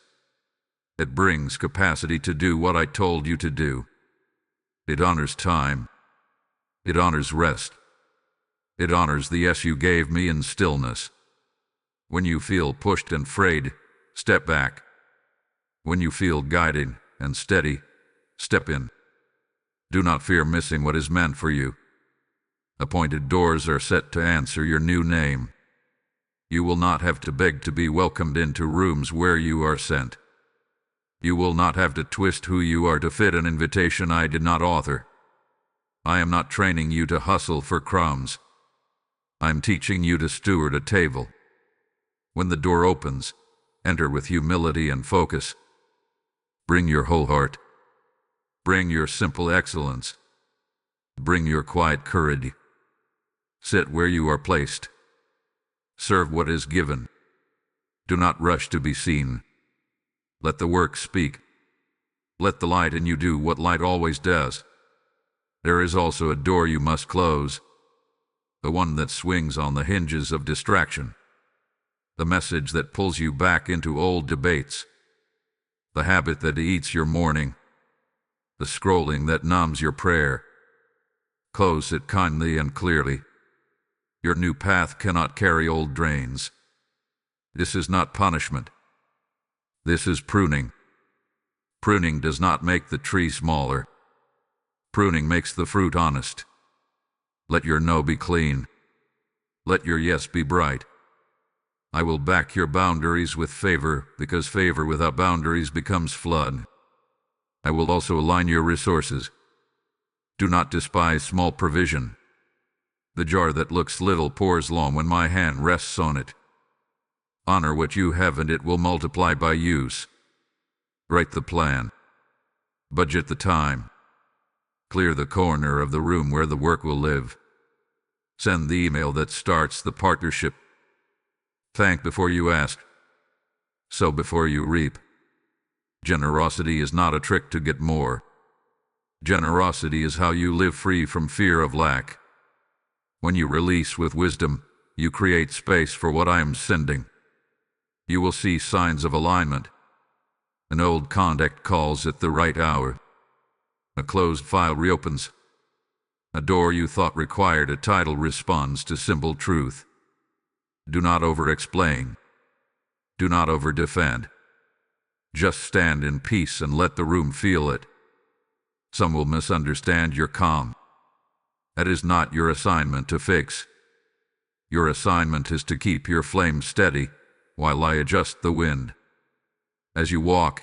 It brings capacity to do what I told you to do. It honors time. It honors rest. It honors the yes you gave me in stillness. When you feel pushed and frayed, step back. When you feel guided and steady, step in. Do not fear missing what is meant for you. Appointed doors are set to answer your new name. You will not have to beg to be welcomed into rooms where you are sent. You will not have to twist who you are to fit an invitation I did not author. I am not training you to hustle for crumbs. I am teaching you to steward a table. When the door opens, enter with humility and focus. Bring your whole heart. Bring your simple excellence. Bring your quiet courage. Sit where you are placed. Serve what is given. Do not rush to be seen. Let the work speak. Let the light in you do what light always does. There is also a door you must close, the one that swings on the hinges of distraction, the message that pulls you back into old debates, the habit that eats your morning, the scrolling that numbs your prayer. Close it kindly and clearly. Your new path cannot carry old drains. This is not punishment. This is pruning. Pruning does not make the tree smaller. Pruning makes the fruit honest. Let your no be clean. Let your yes be bright. I will back your boundaries with favor, because favor without boundaries becomes flood. I will also align your resources. Do not despise small provision. The jar that looks little pours long when my hand rests on it. Honor what you have and it will multiply by use. Write the plan. Budget the time. Clear the corner of the room where the work will live. Send the email that starts the partnership. Thank before you ask. Sow before you reap. Generosity is not a trick to get more. Generosity is how you live free from fear of lack. When you release with wisdom, you create space for what I am sending. You will see signs of alignment. An old contact calls at the right hour. A closed file reopens. A door you thought required a title responds to simple truth. Do not over-explain. Do not over-defend. Just stand in peace and let the room feel it. Some will misunderstand your calm. That is not your assignment to fix. Your assignment is to keep your flame steady while I adjust the wind. As you walk,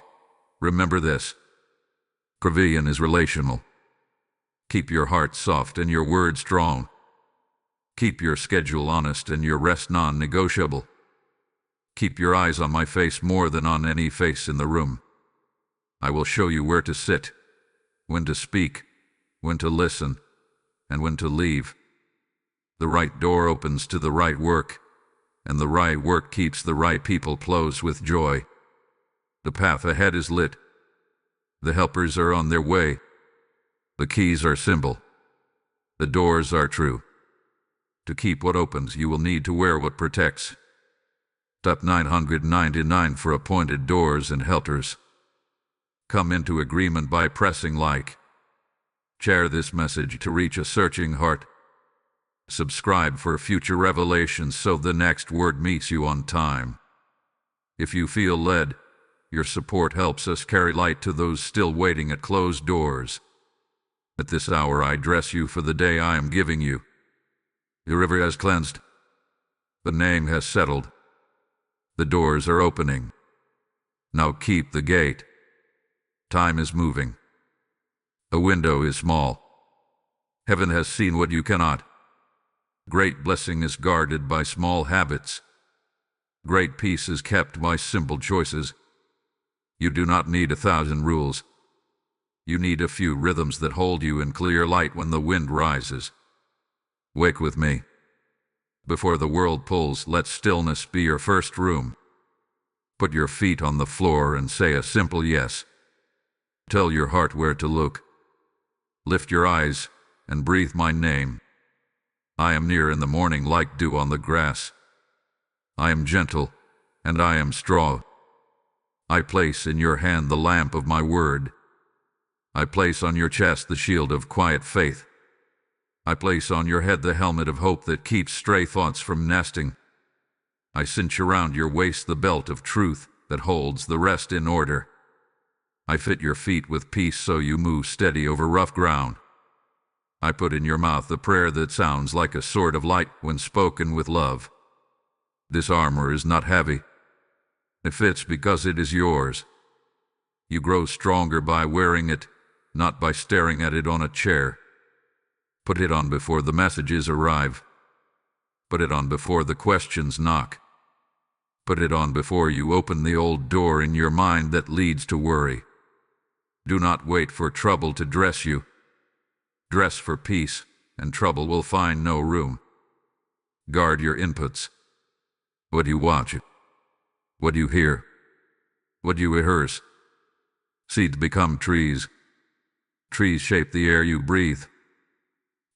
remember this. Provision is relational. Keep your heart soft and your words strong. Keep your schedule honest and your rest non-negotiable. Keep your eyes on my face more than on any face in the room. I will show you where to sit, when to speak, when to listen, and when to leave. The right door opens to the right work, and the right work keeps the right people close with joy. The path ahead is lit. The helpers are on their way. The keys are simple. The doors are true. To keep what opens, you will need to wear what protects. Top 999 for appointed doors and helters. Come into agreement by pressing like. Share this message to reach a searching heart. Subscribe for future revelations so the next word meets you on time. If you feel led, your support helps us carry light to those still waiting at closed doors. At this hour I dress you for the day I am giving you. The river has cleansed. The name has settled. The doors are opening. Now keep the gate. Time is moving. A window is small. Heaven has seen what you cannot. Great blessing is guarded by small habits. Great peace is kept by simple choices. You do not need 1,000 rules. You need a few rhythms that hold you in clear light when the wind rises. Wake with me. Before the world pulls, let stillness be your first room. Put your feet on the floor and say a simple yes. Tell your heart where to look. Lift your eyes and breathe my name. I am near in the morning like dew on the grass. I am gentle and I am strong. I place in your hand the lamp of my word. I place on your chest the shield of quiet faith. I place on your head the helmet of hope that keeps stray thoughts from nesting. I cinch around your waist the belt of truth that holds the rest in order. I fit your feet with peace so you move steady over rough ground. I put in your mouth the prayer that sounds like a sword of light when spoken with love. This armor is not heavy. It fits because it is yours. You grow stronger by wearing it, not by staring at it on a chair. Put it on before the messages arrive. Put it on before the questions knock. Put it on before you open the old door in your mind that leads to worry. Do not wait for trouble to dress you. Dress for peace, and trouble will find no room. Guard your inputs. What you watch, what you hear, what you rehearse. Seeds become trees. Trees shape the air you breathe.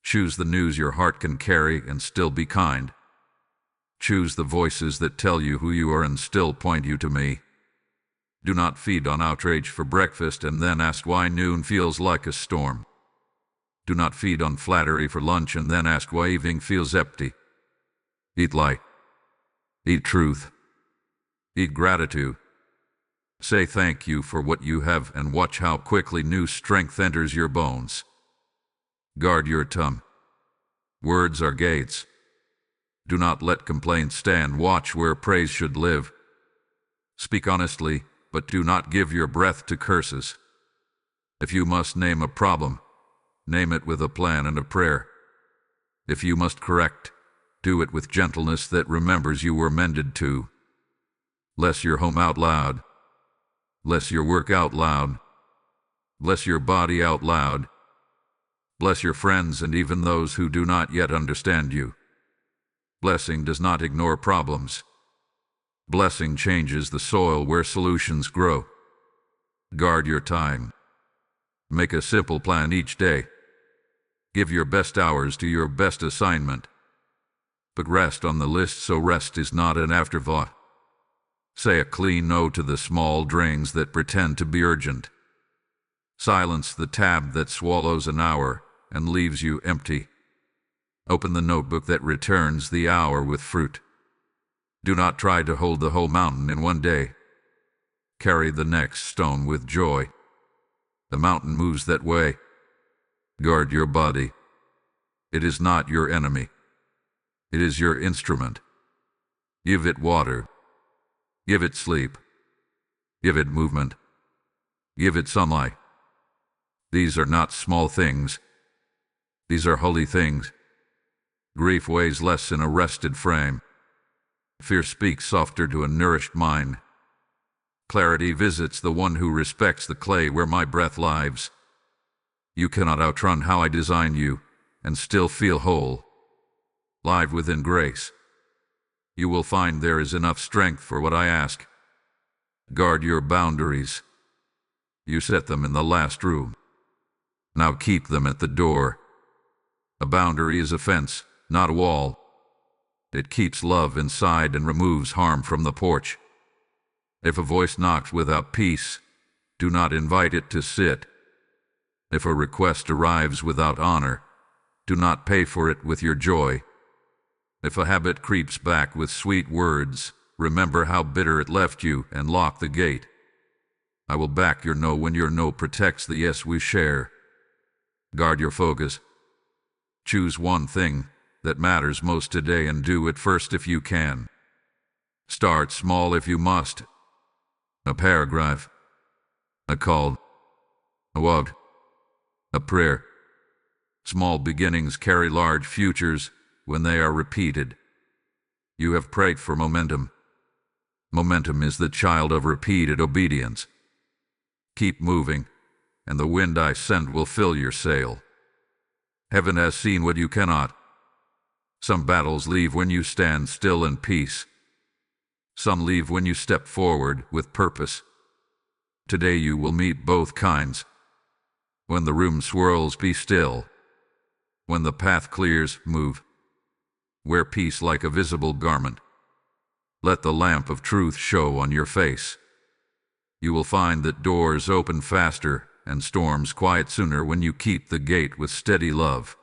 Choose the news your heart can carry and still be kind. Choose the voices that tell you who you are and still point you to me. Do not feed on outrage for breakfast and then ask why noon feels like a storm. Do not feed on flattery for lunch and then ask why evening feels empty. Eat light. Eat truth. Eat gratitude. Say thank you for what you have and watch how quickly new strength enters your bones. Guard your tongue. Words are gates. Do not let complaint stand. Watch where praise should live. Speak honestly, but do not give your breath to curses. If you must name a problem, name it with a plan and a prayer. If you must correct, do it with gentleness that remembers you were mended to. Bless your home out loud. Bless your work out loud. Bless your body out loud. Bless your friends and even those who do not yet understand you. Blessing does not ignore problems. Blessing changes the soil where solutions grow. Guard your time. Make a simple plan each day. Give your best hours to your best assignment. Put rest on the list so rest is not an afterthought. Say a clean no to the small drains that pretend to be urgent. Silence the tab that swallows an hour and leaves you empty. Open the notebook that returns the hour with fruit. Do not try to hold the whole mountain in one day. Carry the next stone with joy. The mountain moves that way. Guard your body. It is not your enemy. It is your instrument. Give it water. Give it sleep. Give it movement. Give it sunlight. These are not small things. These are holy things. Grief weighs less in a rested frame. Fear speaks softer to a nourished mind. Clarity visits the one who respects the clay where my breath lives. You cannot outrun how I designed you and still feel whole. Live within grace. You will find there is enough strength for what I ask. Guard your boundaries. You set them in the last room. Now keep them at the door. A boundary is a fence, not a wall. It keeps love inside and removes harm from the porch. If a voice knocks without peace, do not invite it to sit. If a request arrives without honor, do not pay for it with your joy. If a habit creeps back with sweet words, remember how bitter it left you and lock the gate. I will back your no when your no protects the yes we share. Guard your focus. Choose one thing that matters most today and do it first if you can. Start small if you must. A paragraph, a call, a word, a prayer. Small beginnings carry large futures when they are repeated. You have prayed for momentum. Momentum is the child of repeated obedience. Keep moving, and the wind I send will fill your sail. Heaven has seen what you cannot. Some battles leave when you stand still in peace. Some leave when you step forward with purpose. Today you will meet both kinds. When the room swirls, be still. When the path clears, move. Wear peace like a visible garment. Let the lamp of truth show on your face. You will find that doors open faster and storms quiet sooner when you keep the gate with steady love.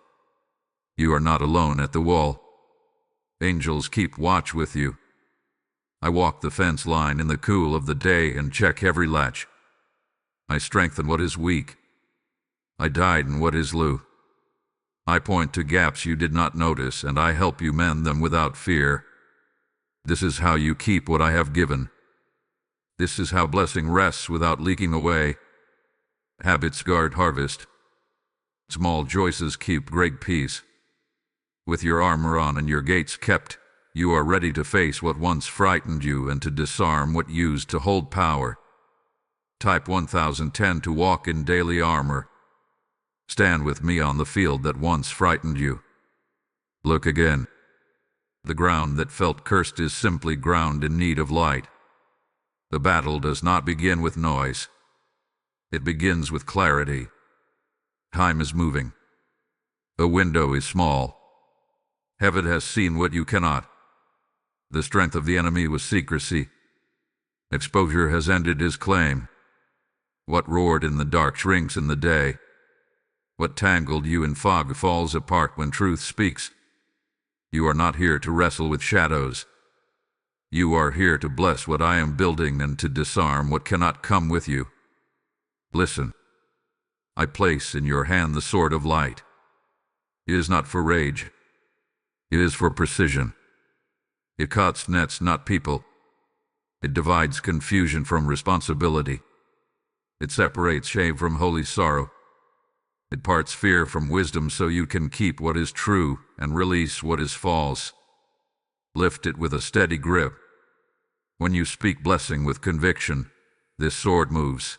You are not alone at the wall. Angels keep watch with you. I walk the fence line in the cool of the day and check every latch. I strengthen what is weak. I dieden what is loose. I point to gaps you did not notice, and I help you mend them without fear. This is how you keep what I have given. This is how blessing rests without leaking away. Habits guard harvest. Small choices keep great peace. With your armor on and your gates kept, you are ready to face what once frightened you and to disarm what used to hold power. Type 1010 to walk in daily armor. Stand with me on the field that once frightened you. Look again. The ground that felt cursed is simply ground in need of light. The battle does not begin with noise. It begins with clarity. Time is moving. The window is small. Heaven has seen what you cannot. The strength of the enemy was secrecy. Exposure has ended his claim. What roared in the dark shrinks in the day. What tangled you in fog falls apart when truth speaks. You are not here to wrestle with shadows. You are here to bless what I am building and to disarm what cannot come with you. Listen. I place in your hand the sword of light. It is not for rage. It is for precision. It cuts nets, not people. It divides confusion from responsibility. It separates shame from holy sorrow. It parts fear from wisdom so you can keep what is true and release what is false. Lift it with a steady grip. When you speak blessing with conviction, this sword moves.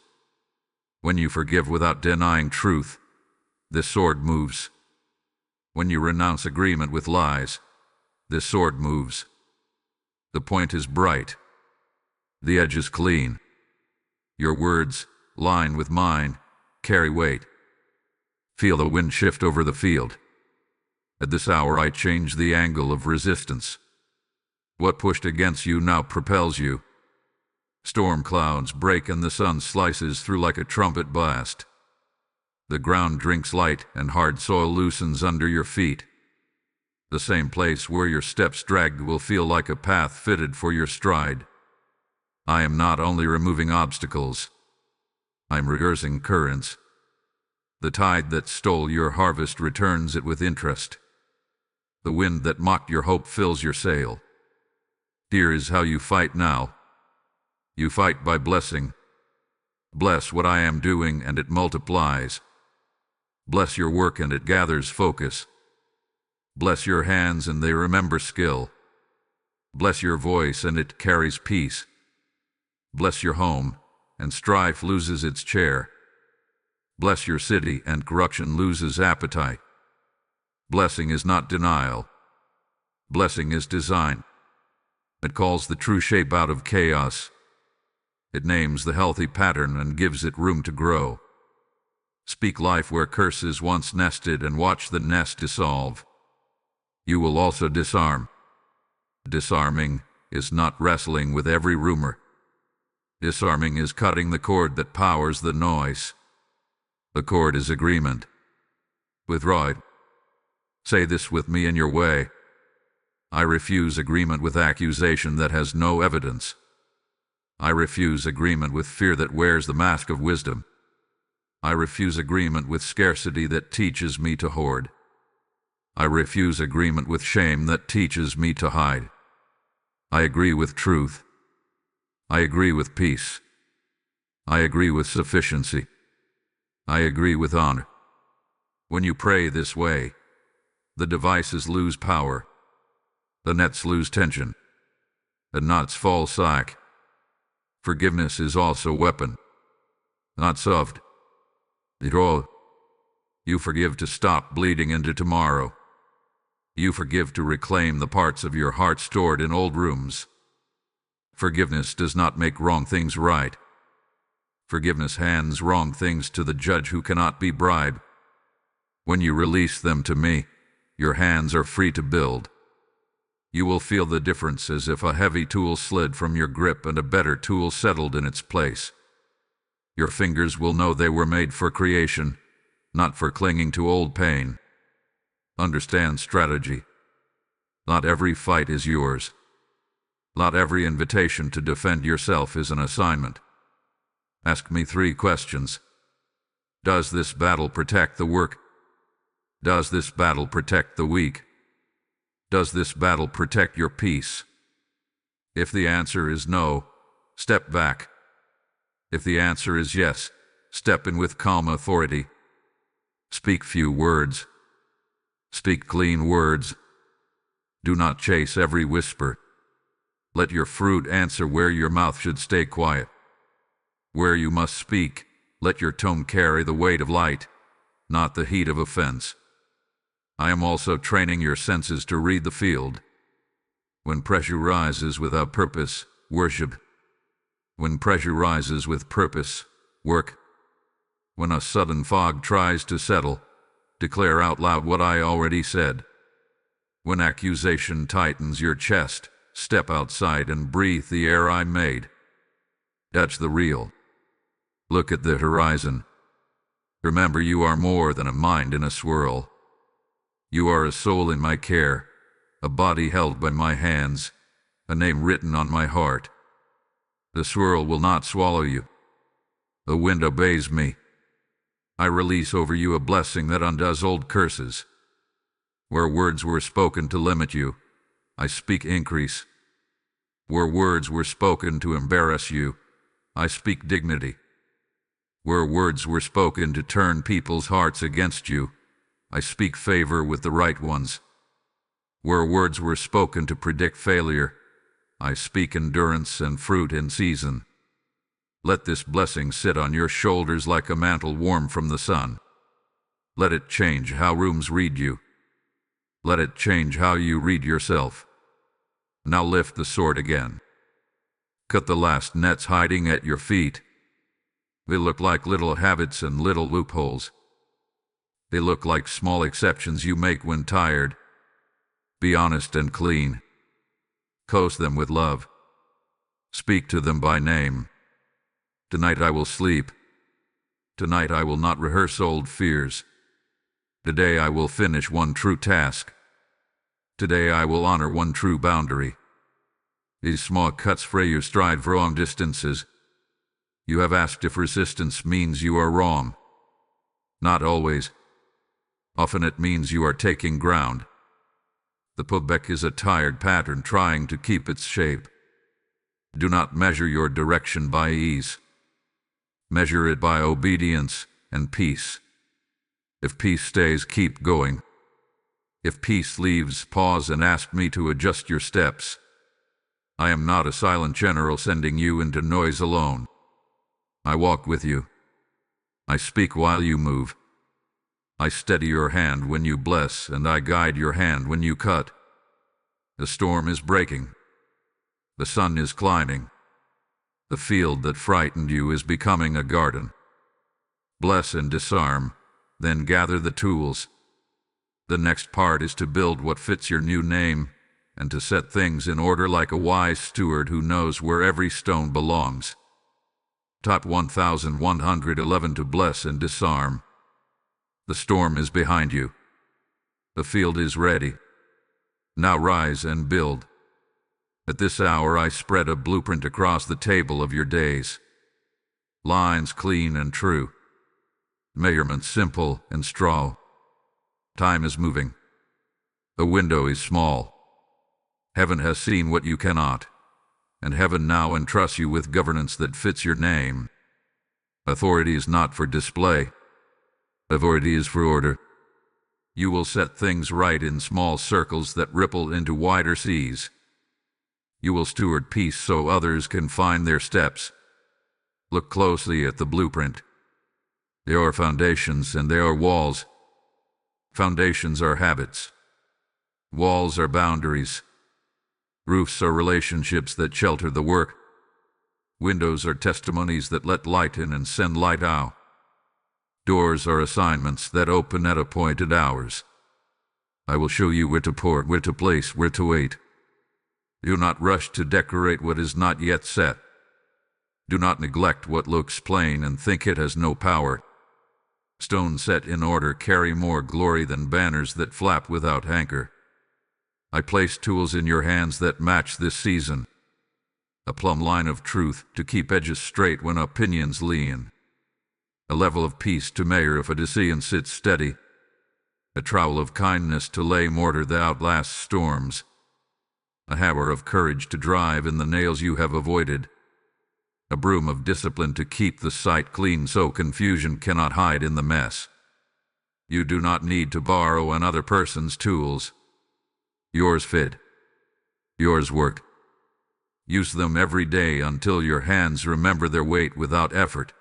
When you forgive without denying truth, this sword moves. When you renounce agreement with lies, this sword moves. The point is bright. The edge is clean. Your words, line with mine, carry weight. Feel the wind shift over the field. At this hour I change the angle of resistance. What pushed against you now propels you. Storm clouds break and the sun slices through like a trumpet blast. The ground drinks light and hard soil loosens under your feet. The same place where your steps dragged will feel like a path fitted for your stride. I am not only removing obstacles. I am rehearsing currents. The tide that stole your harvest returns it with interest. The wind that mocked your hope fills your sail. Here is how you fight now. You fight by blessing. Bless what I am doing and it multiplies. Bless your work and it gathers focus. Bless your hands and they remember skill. Bless your voice and it carries peace. Bless your home and strife loses its chair. Bless your city and corruption loses appetite. Blessing is not denial. Blessing is design. It calls the true shape out of chaos. It names the healthy pattern and gives it room to grow. Speak life where curses once nested and watch the nest dissolve. You will also disarm. Disarming is not wrestling with every rumor. Disarming is cutting the cord that powers the noise. The cord is agreement. Withdraw it. Say this with me in your way. I refuse agreement with accusation that has no evidence. I refuse agreement with fear that wears the mask of wisdom. I refuse agreement with scarcity that teaches me to hoard. I refuse agreement with shame that teaches me to hide. I agree with truth. I agree with peace. I agree with sufficiency. I agree with honor. When you pray this way, the devices lose power, the nets lose tension, the knots fall slack. Forgiveness is also a weapon, not soft. You forgive to stop bleeding into tomorrow. You forgive to reclaim the parts of your heart stored in old rooms. Forgiveness does not make wrong things right. Forgiveness hands wrong things to the judge who cannot be bribed. When you release them to me, your hands are free to build. You will feel the difference as if a heavy tool slid from your grip and a better tool settled in its place. Your fingers will know they were made for creation, not for clinging to old pain. Understand strategy. Not every fight is yours. Not every invitation to defend yourself is an assignment. Ask me 3 questions. Does this battle protect the work? Does this battle protect the weak? Does this battle protect your peace? If the answer is no, step back. If the answer is yes, step in with calm authority. Speak few words. Speak clean words. Do not chase every whisper. Let your fruit answer where your mouth should stay quiet. Where you must speak, let your tone carry the weight of light, not the heat of offense. I am also training your senses to read the field. When pressure rises without purpose, worship. When pressure rises with purpose, work. When a sudden fog tries to settle, declare out loud what I already said. When accusation tightens your chest, step outside and breathe the air I made. Touch the real. Look at the horizon. Remember, you are more than a mind in a swirl. You are a soul in my care, a body held by my hands, a name written on my heart. The swirl will not swallow you. The wind obeys me. I release over you a blessing that undoes old curses. Where words were spoken to limit you, I speak increase. Where words were spoken to embarrass you, I speak dignity. Where words were spoken to turn people's hearts against you, I speak favor with the right ones. Where words were spoken to predict failure, I speak endurance and fruit in season. Let this blessing sit on your shoulders like a mantle warm from the sun. Let it change how rooms read you. Let it change how you read yourself. Now lift the sword again. Cut the last nets hiding at your feet. They look like little habits and little loopholes. They look like small exceptions you make when tired. Be honest and clean. Coast them with love. Speak to them by name. Tonight I will sleep. Tonight I will not rehearse old fears. Today I will finish one true task. Today I will honor one true boundary. These small cuts fray your stride for long distances. You have asked if resistance means you are wrong. Not always. Often it means you are taking ground. The pullback is a tired pattern trying to keep its shape. Do not measure your direction by ease. Measure it by obedience and peace. If peace stays, keep going. If peace leaves, pause and ask me to adjust your steps. I am not a silent general sending you into noise alone. I walk with you. I speak while you move. I steady your hand when you bless, and I guide your hand when you cut. The storm is breaking. The sun is climbing. The field that frightened you is becoming a garden. bless and disarm, then gather the tools. The next part is to build what fits your new name, and to set things in order like a wise steward who knows where every stone belongs. Top 1111 to bless and disarm. The storm is behind you. The field is ready. Now rise and build. At this hour I spread a blueprint across the table of your days. Lines clean and true. Measurements simple and straw. Time is moving. The window is small. Heaven has seen what you cannot, and heaven now entrusts you with governance that fits your name. Authority is not for display. Authority is for order. You will set things right in small circles that ripple into wider seas. You will steward peace so others can find their steps. Look closely at the blueprint. There are foundations and there are walls. Foundations are habits. Walls are boundaries. Roofs are relationships that shelter the work. Windows are testimonies that let light in and send light out. Doors are assignments that open at appointed hours. I will show you where to pour, where to place, where to wait. Do not rush to decorate what is not yet set. Do not neglect what looks plain and think it has no power. Stones set in order carry more glory than banners that flap without anchor. I place tools in your hands that match this season. A plumb line of truth to keep edges straight when opinions lean. A level of peace to measure if a decision sits steady. A trowel of kindness to lay mortar that outlasts storms. A hammer of courage to drive in the nails you have avoided. A broom of discipline to keep the site clean so confusion cannot hide in the mess. You do not need to borrow another person's tools. Yours fit. Yours work. Use them every day until your hands remember their weight without effort.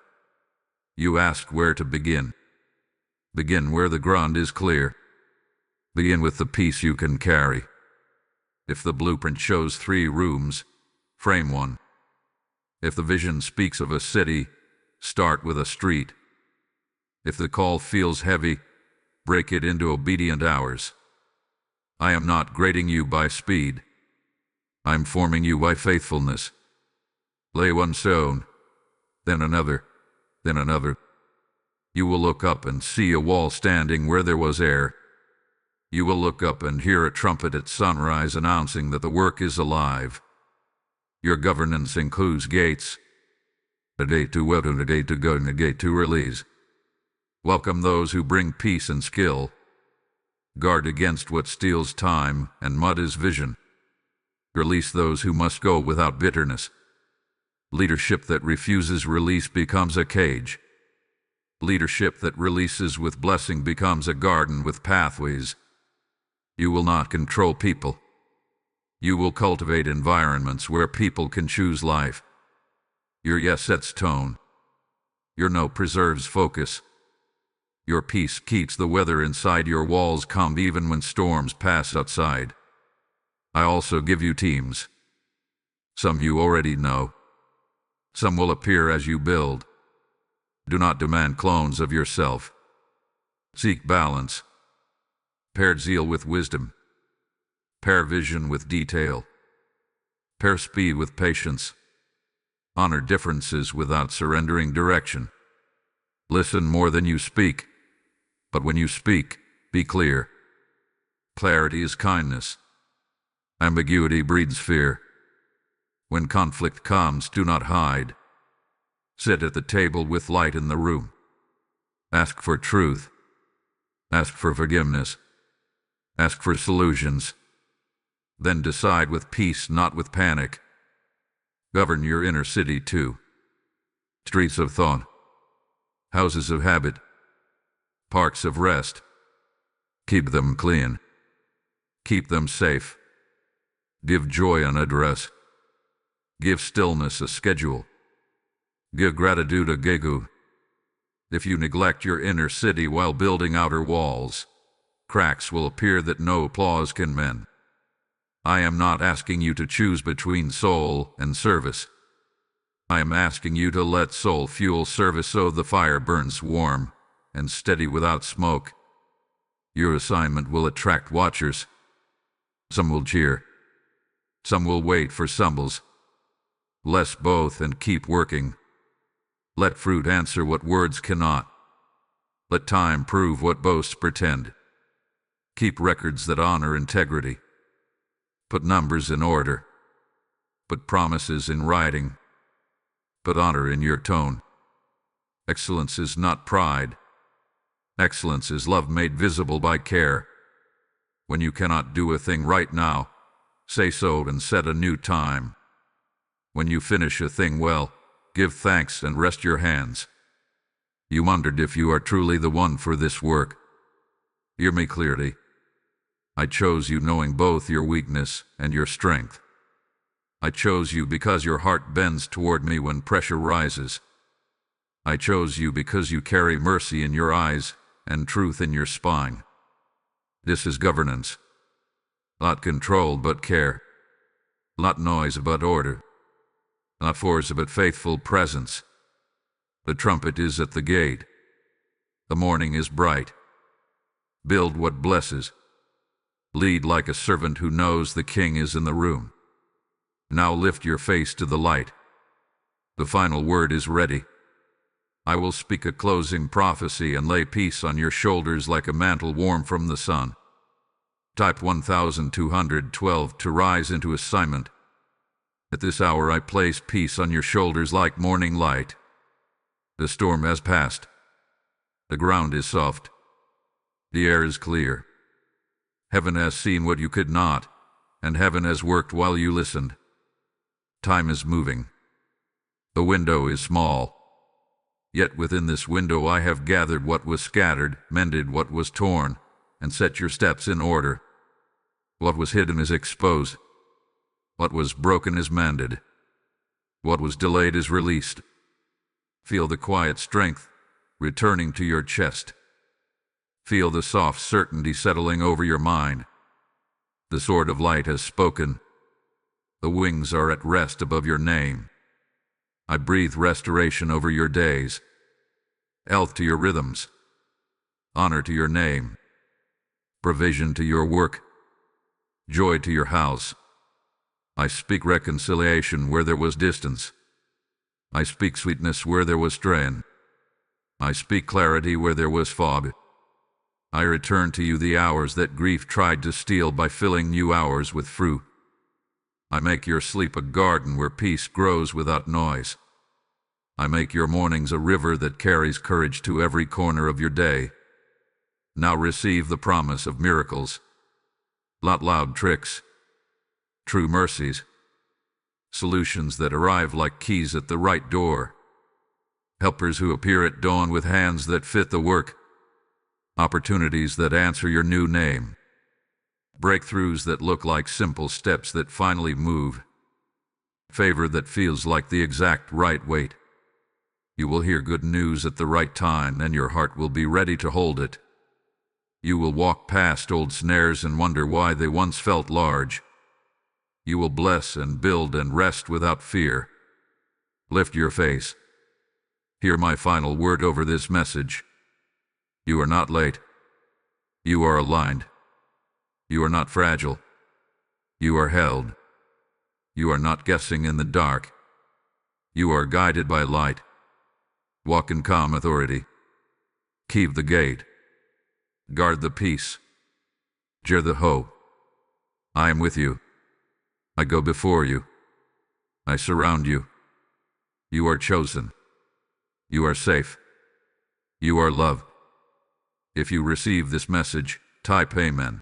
You ask where to begin. Begin where the ground is clear. Begin with the piece you can carry. If the blueprint shows 3 rooms, frame one. If the vision speaks of a city, start with a street. If the call feels heavy, break it into obedient hours. I am not grading you by speed. I'm forming you by faithfulness. Lay one stone, then another, then another. You will look up and see a wall standing where there was air. You will look up and hear a trumpet at sunrise announcing that the work is alive. Your governance includes gates. A gate to welcome, a gate to go, and a gate to release. Welcome those who bring peace and skill. Guard against what steals time and mud is vision. Release those who must go without bitterness. Leadership that refuses release becomes a cage. Leadership that releases with blessing becomes a garden with pathways. You will not control people. You will cultivate environments where people can choose life. Your yes sets tone. Your no preserves focus. Your peace keeps the weather inside your walls calm even when storms pass outside. I also give you teams. Some you already know. Some will appear as you build. Do not demand clones of yourself. Seek balance. Pair zeal with wisdom. Pair vision with detail. Pair speed with patience. Honor differences without surrendering direction. Listen more than you speak. But when you speak, be clear. Clarity is kindness. Ambiguity breeds fear. When conflict comes, do not hide. Sit at the table with light in the room. Ask for truth. Ask for forgiveness. Ask for solutions. Then decide with peace, not with panic. Govern your inner city too. Streets of thought. Houses of habit. Parks of rest. Keep them clean. Keep them safe. Give joy an address. Give stillness a schedule. Give gratitude a gegu. If you neglect your inner city while building outer walls, cracks will appear that no applause can mend. I am not asking you to choose between soul and service. I am asking you to let soul fuel service so the fire burns warm and steady without smoke. Your assignment will attract watchers. Some will cheer. Some will wait for stumbles. Bless both and keep working. Let fruit answer what words cannot. Let time prove what boasts pretend. Keep records that honor integrity. Put numbers in order. Put promises in writing. Put honor in your tone. Excellence is not pride. Excellence is love made visible by care. When you cannot do a thing right now, say so and set a new time. When you finish a thing well, give thanks and rest your hands. You wondered if you are truly the one for this work. Hear me clearly. I chose you knowing both your weakness and your strength. I chose you because your heart bends toward me when pressure rises. I chose you because you carry mercy in your eyes and truth in your spine. This is governance. Not control but care. Not noise but order. Not force but faithful presence. The trumpet is at the gate. The morning is bright. Build what blesses. Lead like a servant who knows the king is in the room. Now lift your face to the light. The final word is ready. I will speak a closing prophecy and lay peace on your shoulders like a mantle warm from the sun. Type 1212 to rise into assignment. At this hour I place peace on your shoulders like morning light. The storm has passed. The ground is soft. The air is clear. Heaven has seen what you could not, and heaven has worked while you listened. Time is moving. The window is small. Yet within this window I have gathered what was scattered, mended what was torn, and set your steps in order. What was hidden is exposed. What was broken is mended. What was delayed is released. Feel the quiet strength returning to your chest. Feel the soft certainty settling over your mind. The sword of light has spoken. The wings are at rest above your name. I breathe restoration over your days. Health to your rhythms. Honor to your name. Provision to your work. Joy to your house. I speak reconciliation where there was distance. I speak sweetness where there was strain. I speak clarity where there was fog. I return to you the hours that grief tried to steal by filling new hours with fruit. I make your sleep a garden where peace grows without noise. I make your mornings a river that carries courage to every corner of your day. Now receive the promise of miracles. Not loud tricks. True mercies. Solutions that arrive like keys at the right door. Helpers who appear at dawn with hands that fit the work. Opportunities that answer your new name. Breakthroughs that look like simple steps that finally move. Favor that feels like the exact right weight. You will hear good news at the right time, and your heart will be ready to hold it. You will walk past old snares and wonder why they once felt large. You will bless and build and rest without fear. Lift your face. Hear my final word over this message. You are not late. You are aligned. You are not fragile. You are held. You are not guessing in the dark. You are guided by light. Walk in calm authority. Keep the gate. Guard the peace. Jeer the hope. I am with you. I go before you. I surround you. You are chosen. You are safe. You are loved. If you receive this message, type Amen.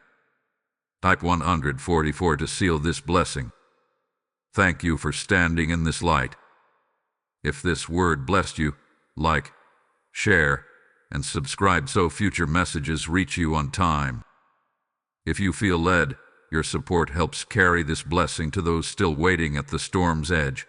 Type 144 to seal this blessing. Thank you for standing in this light. If this word blessed you, like, share, and subscribe so future messages reach you on time. If you feel led, your support helps carry this blessing to those still waiting at the storm's edge.